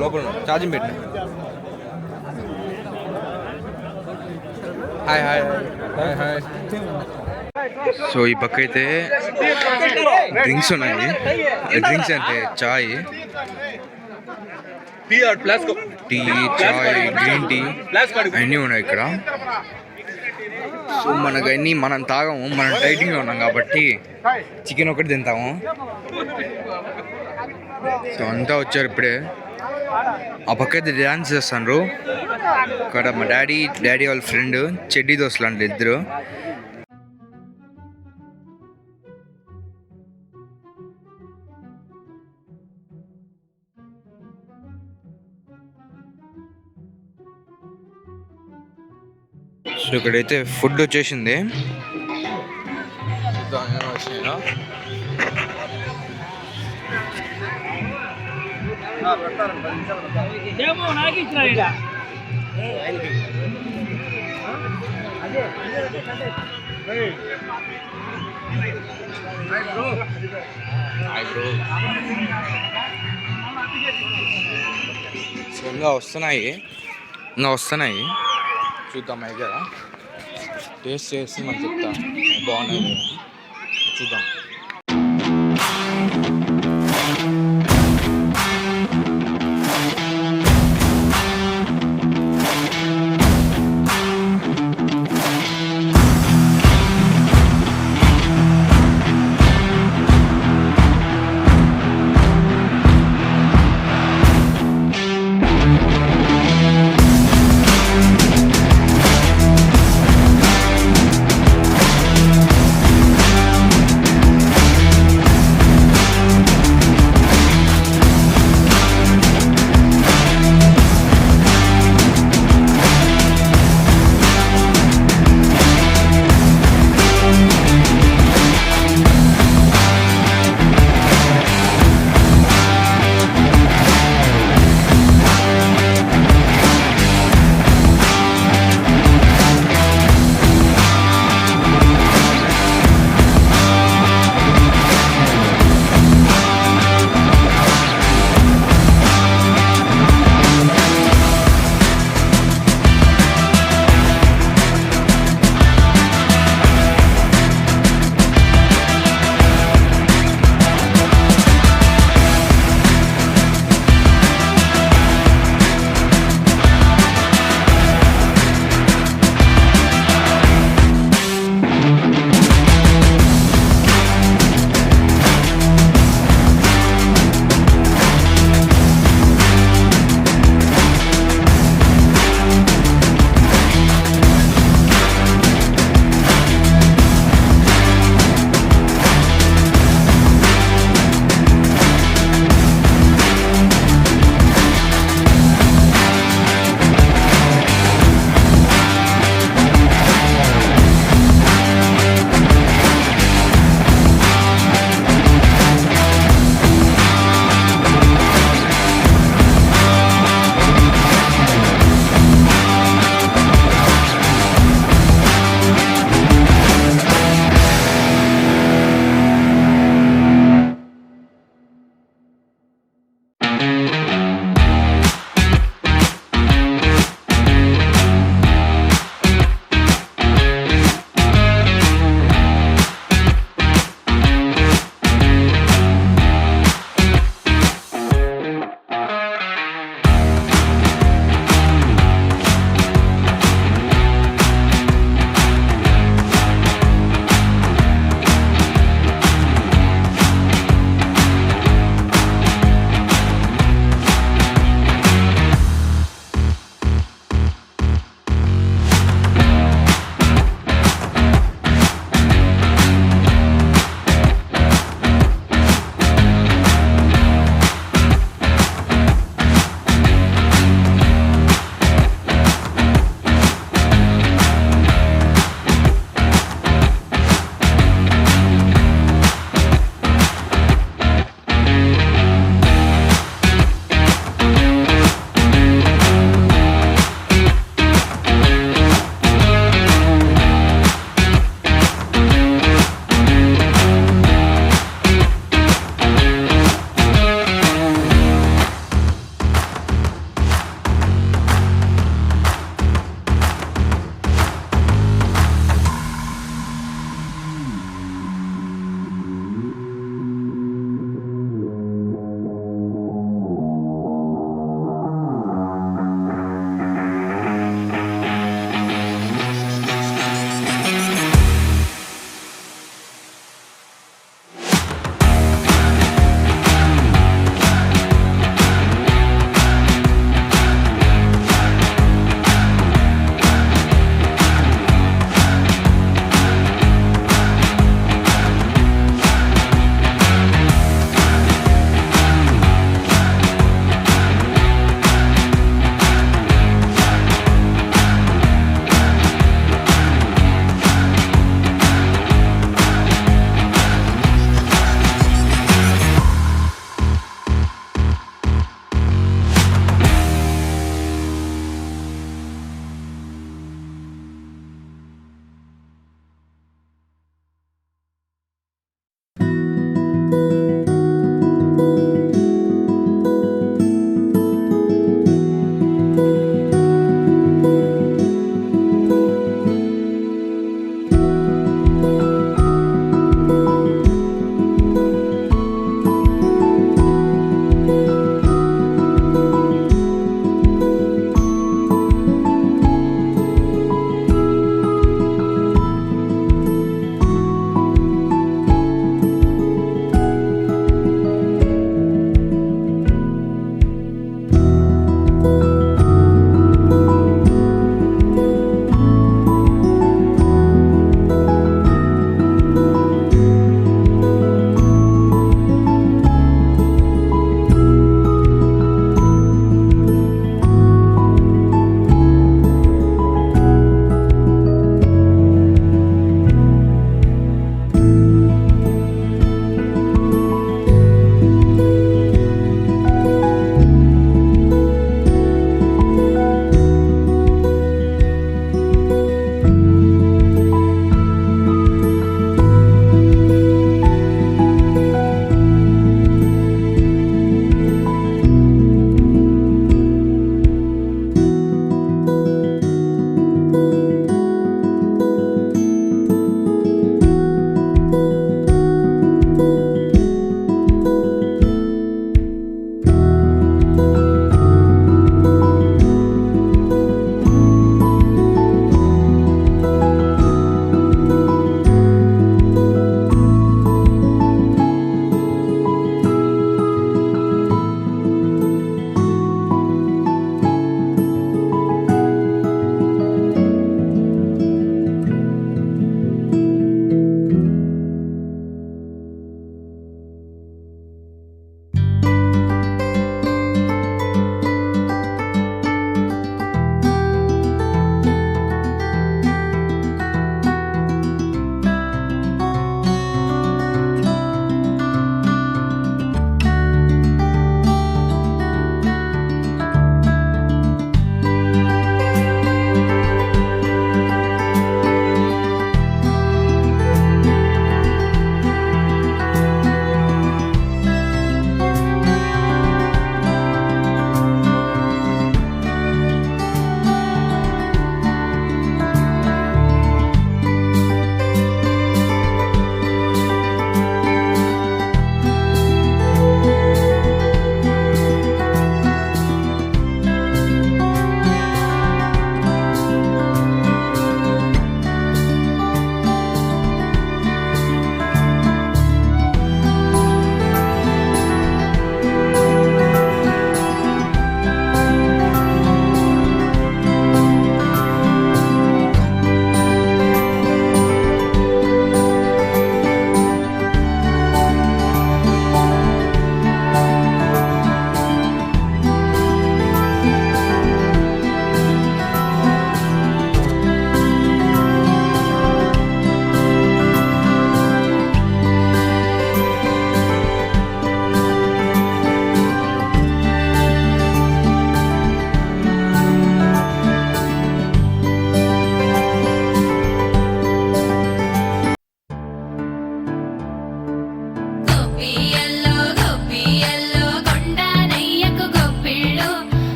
లోపల ఛార్జింగ్ పెట్టిన. Hi hi hi hi. So ఈ పక్క అయితే డ్రింక్స్ ఉన్నాయి. డ్రింక్స్ అంటే చాయ్, టీ, చాయ్, గ్రీన్ టీ అన్నీ ఉన్నాయి ఇక్కడ. సో మనకన్నీ మనం తాగము, మనం డైటింగ్లో ఉన్నాం కాబట్టి చికెన్ ఒకటి తింటాము. సో అంతా వచ్చారు ఇప్పుడే. ఆ పక్కైతే డ్యాన్స్ చేస్తాండ్రు. ఇక్కడ మా డాడీ వాళ్ళ ఫ్రెండ్ చెడ్డీ దోస్తులు అంటే ఇద్దరు. సో ఇక్కడైతే ఫుడ్ వచ్చేసింది. వచ్చినాయినా ఇంకా వస్తున్నాయి చూద్దాం. అయితే టేస్ట్ చేసి మనం చెప్తాం బాగున్నాయి చూద్దాం.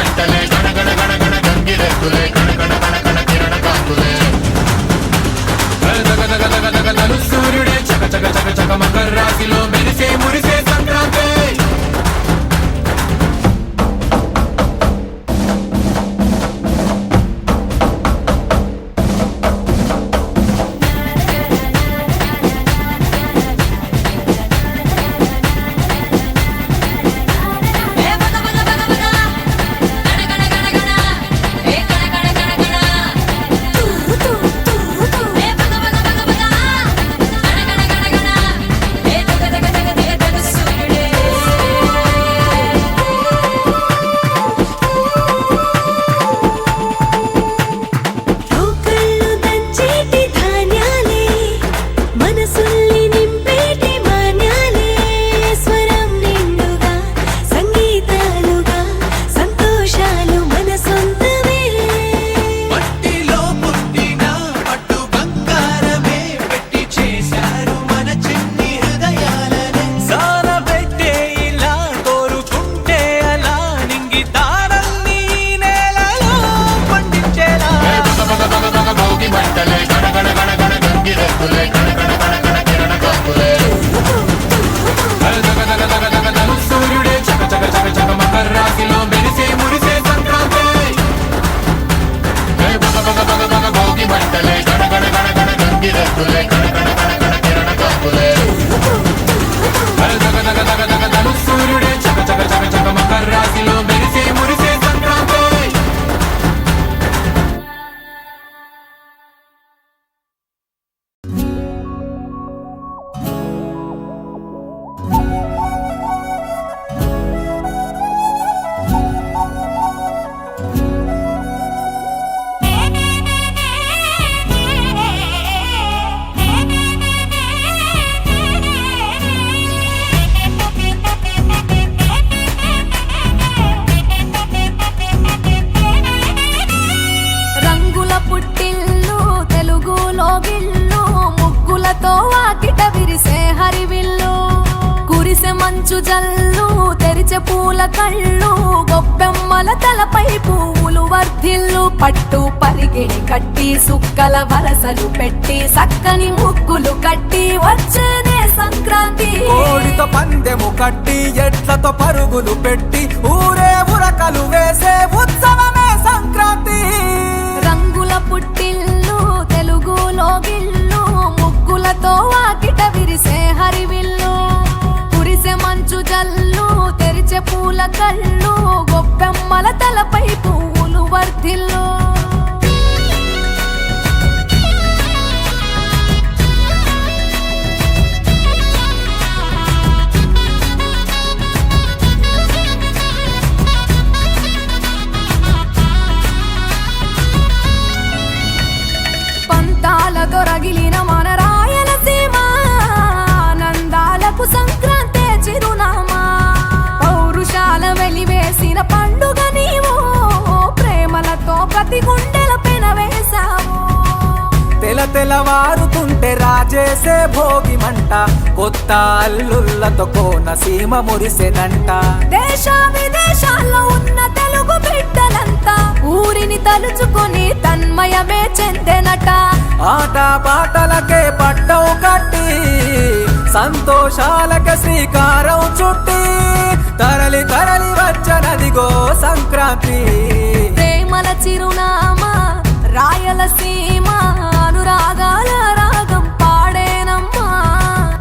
మంటలే గణగణ గణగణ గంగిరెద్దులే కణకణ కణకణ కిరణ కాంతులే దగదగదగదగదగదలు సూర్యుడే చక చక చక చక మకర రాశిలో మెరిసే మురిసే సంక్రాంతి మంచు జల్లు తెరిచే పూల కళ్ళు గొప్పెమ్మల తలపై పువ్వులు వర్ధిల్లు పట్టు పరిగెడి కట్టి సుక్కల వరసలు పెట్టి సక్కని ముగ్గులు కట్టి వచ్చేనే సంక్రాంతి కోడితో పందెము కట్టి ఎట్లతో పరుగులు పెట్టి ఊరే ఉరకలు వేసే ఉత్సవమే సంక్రాంతి రంగుల పుట్టిల్లు తెలుగులో గిల్లు ముగ్గులతో వాకిట విరిసే హరివిల్లు మంచు జల్లు తెరిచే పూల కళ్ళు గొప్పెమ్మల తలపై పువ్వులు వర్ధిల్లు పంతాలతో రగిలిన మన రాయలసీమ ఆనందాలకు సంక్రాంతి చిరునామా పౌరుషాల వెలివేసిన పండుగ నీవు ప్రేమలతో ప్రతి గుండెల పెనవేశావు తెలవారుతుంటే రాజేసే భోగి మంట కొత్త అల్లుళ్ళతో కోనసీమ మురిసెనంట దేశ విదేశాల్లో ఉన్న తెలుగు బిడ్డలంతా ఊరిని తలుచుకొని తన్మయమే చెందెనట ఆట పాటలకే పట్టం కట్టి సంతోషాలకే శ్రీకారం చుట్టి తరలి తరలి వచ్చనదిగో సంక్రాంతి ప్రేమల చిరునామా రాయలసీమ అనురాగాల రాగం పాడేనమ్మా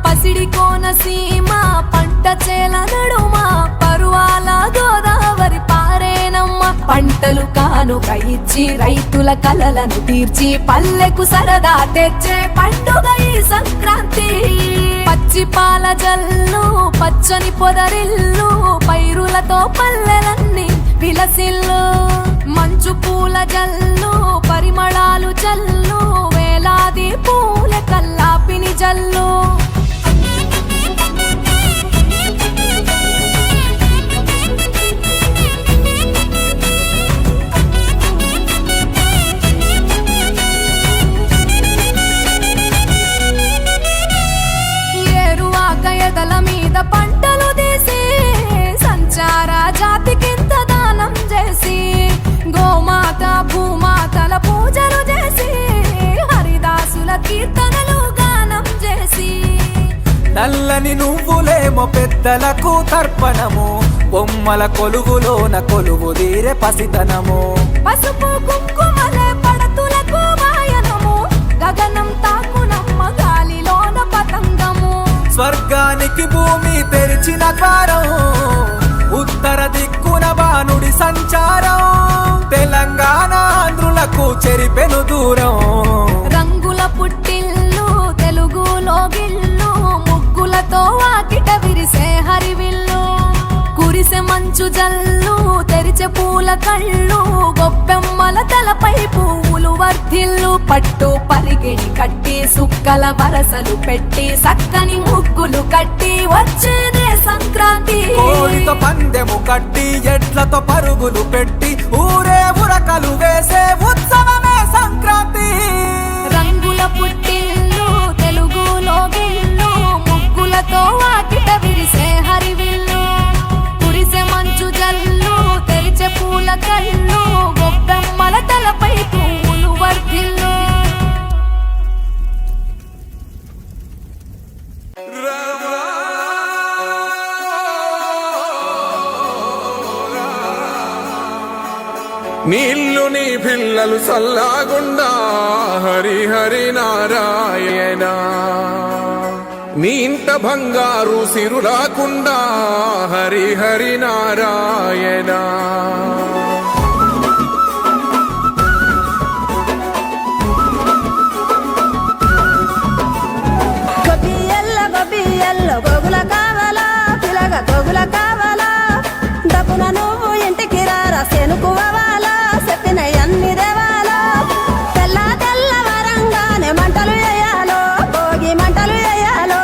పసిడి కోనసీమ పంట చేల నడుమ పరువాల గోదావరి పారేనమ్మా పంటలు కానుక ఇచ్చి రైతుల కలలను తీర్చి పల్లెకు సరదా తెచ్చే పండుగ ఈ సంక్రాంతి పచ్చి పాల జల్లు పచ్చని పొదరిల్లు పైరులతో పల్లెలన్నీ విలసిల్లు మంచు పూల జల్లు పరిమళాలు జల్లు వేలాది పూల కల్లాపిని జల్లు ఎదల మీద పంటలు తీసి సంచార జాతికింత దానం చేసి తెల్లని నువ్వులేమో పెద్దలకు తర్పణము, బొమ్మల కొలువులోన కొలువు తీరే పసితనము. పసుపు కుంకుమలే పడతులకు వాయనము, గగనం తాకునమ్మ గాలిలోన పతంగము. స్వర్గానికి భూమి తెరిచిన ద్వారం, ఉత్తర దిక్కున బాణుడి సంచారం. తెలంగాణ ఆంధ్రులకు చెరిపెను దూరం. రంగుల పుట్టిల్లు తెలుగులో గిల్లు, ముగ్గులతో వాకిట విరిసే హరివిల్లు. కురిసె మంచు జల్లు తెరిచే పూల కళ్ళు, గొప్పెమ్మల తలపై పువ్వులు వర్ధిల్లు. పట్టు పరిగిణి కట్టి సుక్కల వరసలు పెట్టి, సక్కని ముగ్గులు కట్టి వచ్చేదే సంక్రాంతి. కోడితో పందెము కట్టి ఎడ్లతో పరుగులు పెట్టి, ఊరే ఉరకలు వేసే ఉత్సవమే సంక్రాంతి. రంగుల పుట్టిల్లు తెలుగులో గిల్లు, ముగ్గులతో వాకిట విరిసే హరివిల్లు. కురిసె మంచు జల్లు తెరిచే పూల కళ్ళు, గొప్పెమ్మల తలపై పువ్వులు వర్ధిల్లు. నీళ్ళు నీ పిల్లలు సల్లాగుండా, హరి హరి నారాయణ. నీ ఇంట బంగారు సిరులాకుండా, హరి హరి నారాయణ. గోగుల కావాలా పిలగ గోగుల కావాలా, డబ్బున నువ్వు ఇంటికి రారా సెనుకువాలా, చెప్పిన అన్ని దేవాలా. తెల్ల తెల్ల వరంగానే మంటలు వేయాలో, భోగి మంటలు వేయాలో.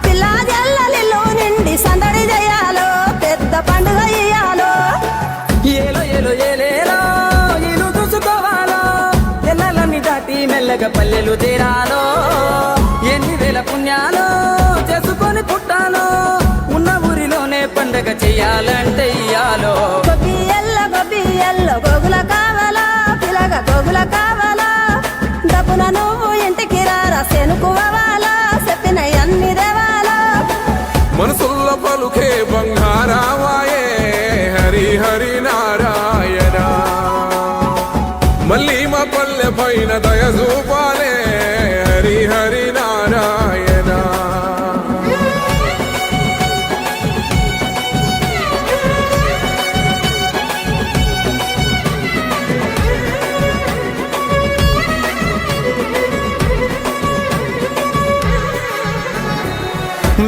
పిల్ల జల్లలిల్లు నిండి సందడి చేయాలో, పెద్ద పండుగ ఇయ్యాలో. ఏలో ఏలో ఏలేలో ఇల్లు చూసుకోవాలో, ఎల్లలన్నీ దాటి మెల్లగా పల్లెలు తీరాలో. ఎన్ని వేల పుణ్యాలో చేసుకొని పుట్టాలో, ఉన్న ఊరిలోనే పండగ చెయ్యాలంటే ఇయ్యాలో. గొబ్బియల్లో గోగుల కావాలా పిలగ గోగుల కావాలా, డబ్బున నువ్వు ఇంటికి రారా సెనుకువాలా, చెప్పిన అన్ని దేవాలా. మనసుల్ల పలుకే బంగారావాయే, హరి హరి నారాయణ. మళ్ళీ మా పల్లె పైన దయ చూపాలే, హరి హరి నారాయణ.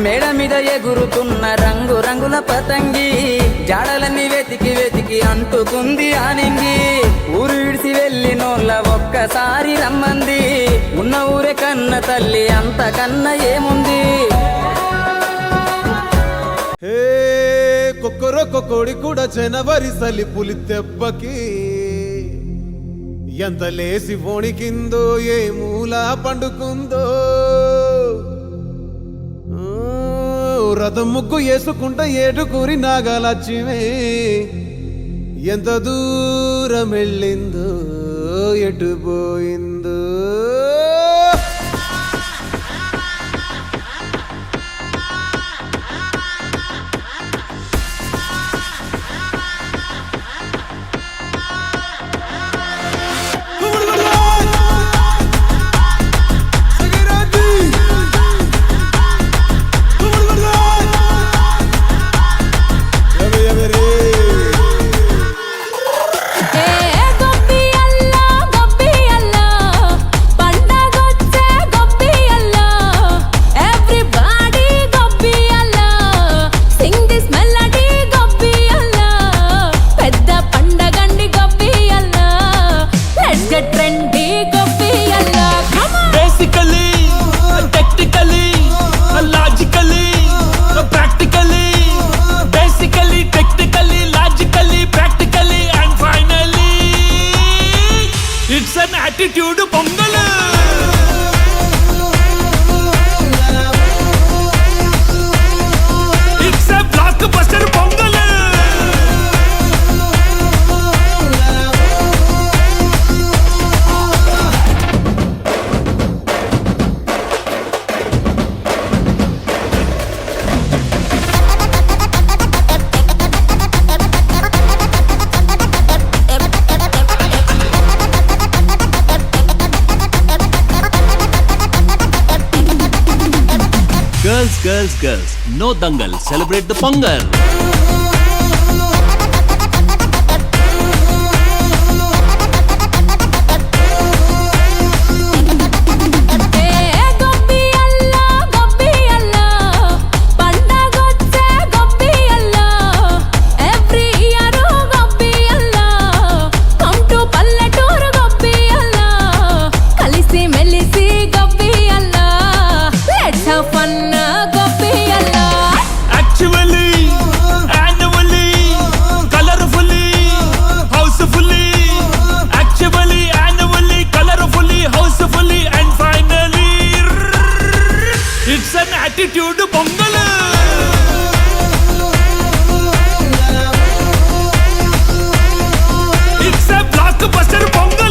మేడ మీద ఎగురుతున్న రంగు రంగుల పతంగి, జాడలన్నీ వెతికి వెతికి అంటుకుంది ఆనింగి. ఊరు విడిసి వెళ్ళినోళ్ళ ఒక్కసారి రమ్మంది, ఉన్న ఊరే కన్న తల్లి అంతకన్నా ఏముంది. కొక్కరొక్క కోడి కూడా జనవరి సలి పులి దెబ్బకి, ఎంత లేసి వణికిందో ఏ మూల పండుకుందో. రథం ముగ్గు వేసుకుంట ఏటుకూరి నాగలక్ష్మి, ఎంత దూరం వెళ్ళిందో ఎటు పోయిందో. attitude pongal. It's a blockbuster pongal. Girls, no dangal, celebrate the Pongal. Attitude Pongal. It's a blockbuster Pongal.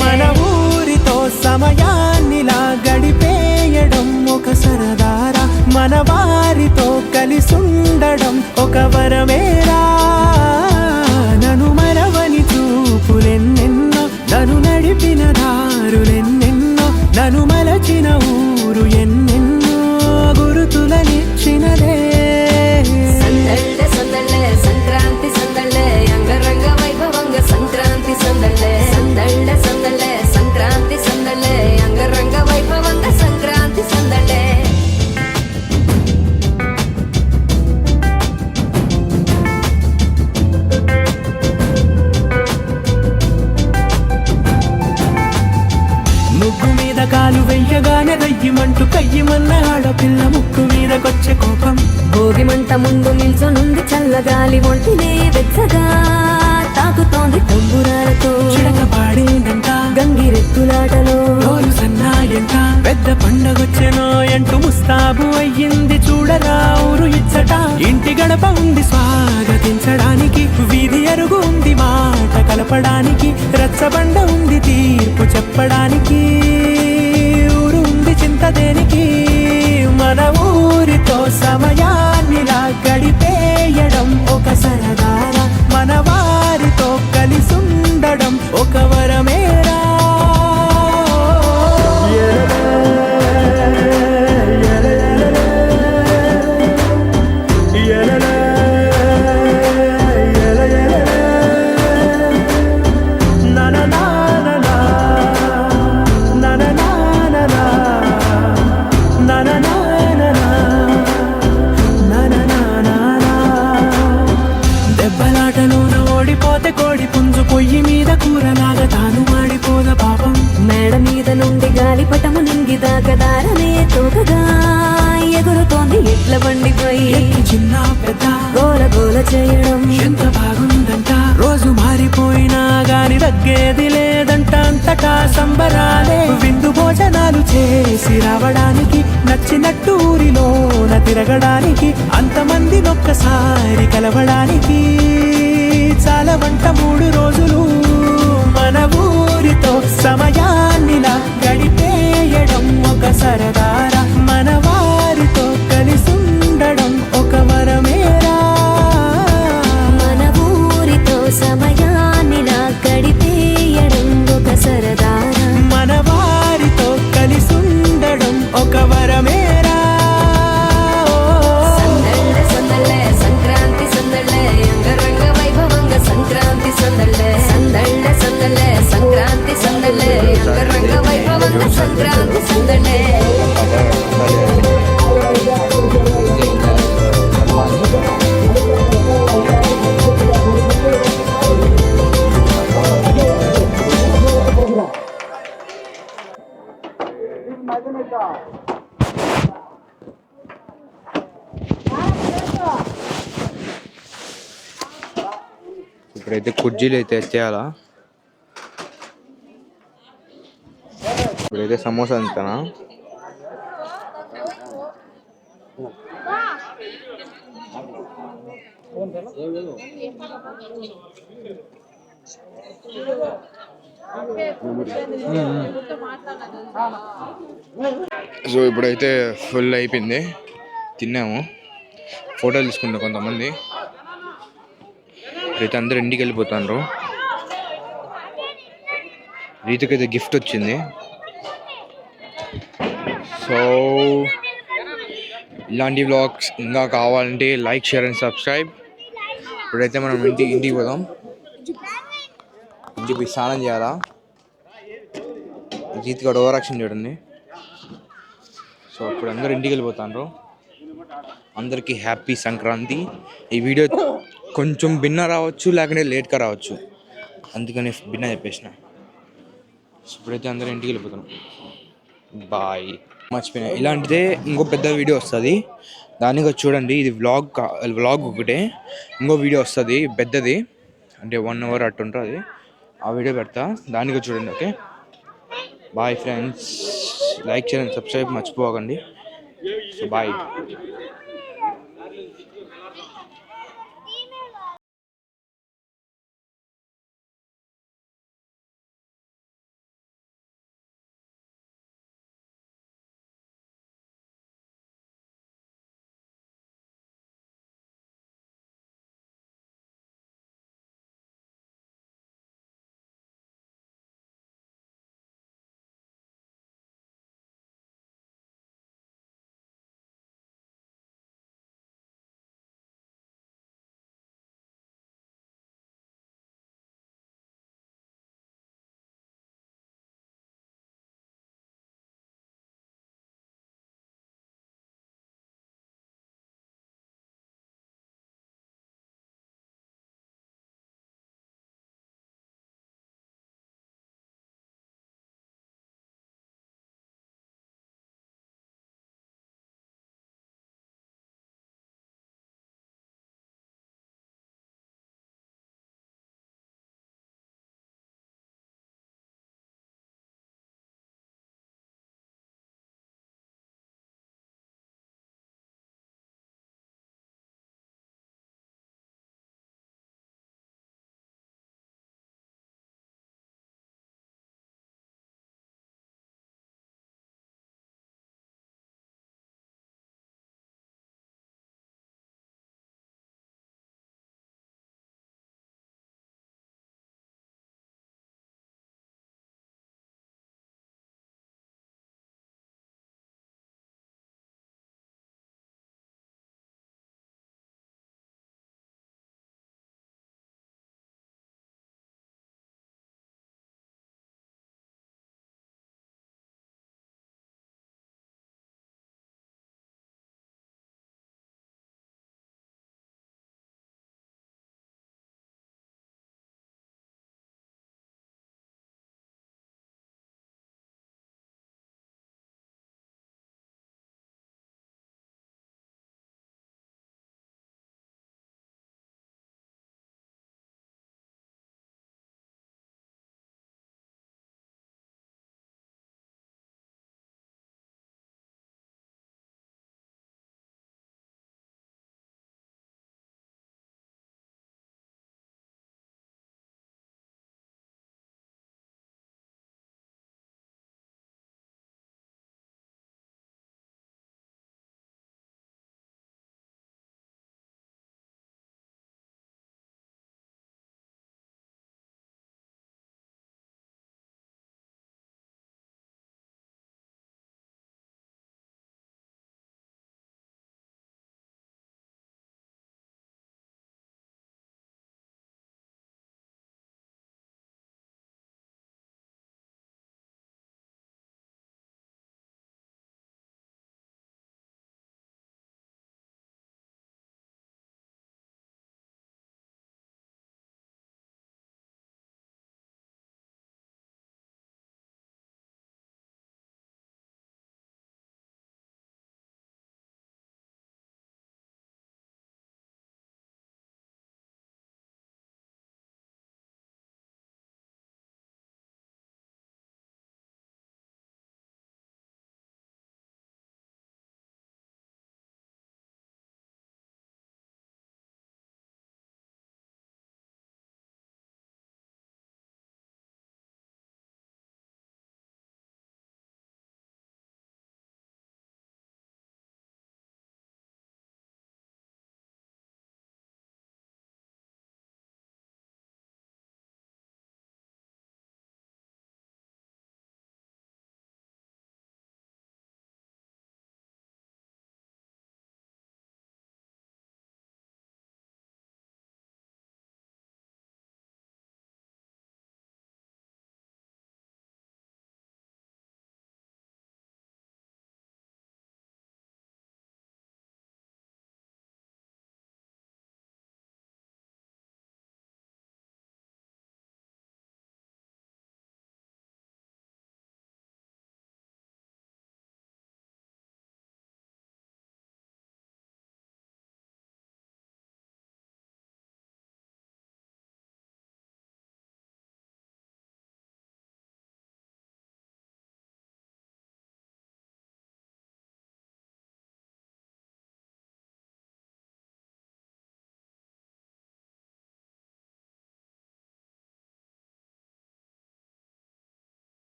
మన ఊరితో సమయాన్నిలా గడిపేయడం ఒక సరదారా, మన వారితో కలిసుండడం ఒక వరమేరా. నన్ను మరవని చూపులెన్నెన్నో, నన్ను నడిపిన దారులెన్నెన్నో, నన్ను మలచిన ఊరు ఎన్నెన్నో గురుతులనిచ్చినదే. సంక్రాంతి సందళ్ళే అంగరంగ వైభవంగా సంక్రాంతి సందళ్ళే, సందళ్ళే సందళ్ళే సంక్రాంతి సందళ్ళే అంగరంగ వైభవంగా సంక్రాంతి సందళ్ళే. ముగ్గు మీద కాలు వెయ్యగానే రయ్యమంటూ కయ్యమన్న ఆడపిల్ల ముక్కు మీదకొచ్చే కోపం. భోగి మంట ముందు నిల్చొనుంది చల్లగాలి ఒంటినే వెచ్చగా తాకుతోంది తంబురాలతో. చిడక పాడేందంట గంగిరెత్తులాటలో రోజు సన్నాయంట, పెద్ద పండగొచ్చెనో అంటూ ముస్తాబు అయ్యింది చూడరా ఊరు ఇచ్చట. ఇంటి గడప ఉంది స్వాగతించడానికి, వీధి అరుగు ఉంది మాట కలపడానికి, రచ్చబండ ఉంది తీర్పు చెప్పడానికి, ఊరు ఉంది చింత దేనికి. మన ఊరితో సమయాన్నిలా గడిపేయడం ఒక సరదారా, మన వారితో కలిసుండడం ఒక వరమేరా. దెబ్బలాటలోన ఓడిపోతే కోడి పుంజు పొయ్యి మీద కూరలాగా తాను మాడిపోద పాపం. మేడ మీద నుండి గాలిపటము నింగి దాకదారనే తోకగా ఎగురుతోంది ఎట్ల బండిపై. చిన్న పెద్ద గోల గోల చేయడం ఎంత బాగుందంట, రోజు మారిపోయినా గాని తగ్గేది లేదంట. అంతటా సంబరాలే, విందు భోజనాలు చేసి రావడానికి, నచ్చినట్టు ఊరిలోన తిరగడానికి, అంతమంది ఒక్కసారి కలవడానికి చాలా వంట 3 రోజులు. మన ఊరితో సమయాన్నిలా గడిపేయడం ఒక సరదారా, మన వారితో కలిసుండడం ఒక వరమేరా. మన ఊరితో సమయాన్నిలా గడిపేయడం ఒక సరదారా, మన వారితో కలిసుండడం ఒక వరమేరా. సందళ్ళే సందళ్ళే సంక్రాంతి సందళ్ళే అంగరంగ వైభవంగా సంక్రాంతి సందళ్ళే, సందళ్ళే సందళ్ళే సంక్రాంతి సందళ్ళే అంగరంగ వైభవంగా సంక్రాంతి సందళ్ళే. ఇప్పుడైతే కుర్జీలు అయితే ఎత్తేయాలా. ఇప్పుడైతే సమోసా తింటానా. సో ఇప్పుడైతే ఫుల్ అయిపోయింది, తిన్నాము. ఫోటోలు తీసుకుంటాం కొంతమంది. ఇప్పుడైతే అందరూ ఇంటికి వెళ్ళిపోతాండ్రు. రీతికైతే గిఫ్ట్ వచ్చింది. సో ఇలాంటి వ్లాగ్స్ ఇంకా కావాలంటే లైక్, షేర్ అండ్ సబ్స్క్రైబ్. ఇప్పుడైతే మనం ఇంటికి పోదాం. ఇంటికి పోయి స్నానం చేయాలా. రీతిగా ఓవర్ యాక్షన్ చూడండి. సో ఇప్పుడు అందరూ ఇంటికి వెళ్ళిపోతాండ్రు. అందరికీ హ్యాపీ సంక్రాంతి. ఈ వీడియో కొంచెం భిన్న రావచ్చు, లేకుంటే లేట్గా రావచ్చు, అందుకని భిన్న చెప్పేసిన. ఇప్పుడైతే అందరూ ఇంటికి వెళ్ళిపోతున్నాం. బాయ్. మర్చిపోయినా, ఇలాంటిదే ఇంకో పెద్ద వీడియో వస్తుంది, దానికి చూడండి. ఇది వ్లాగ్ ఒకటే, ఇంకో వీడియో వస్తుంది పెద్దది, అంటే 1 hour అట్టు ఉంటుంది. ఆ వీడియో పెడతా, దానికి చూడండి. Okay, bye friends. లైక్ చేయండి, సబ్స్క్రైబ్ మర్చిపోకండి. So bye.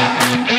సంక్రాంతి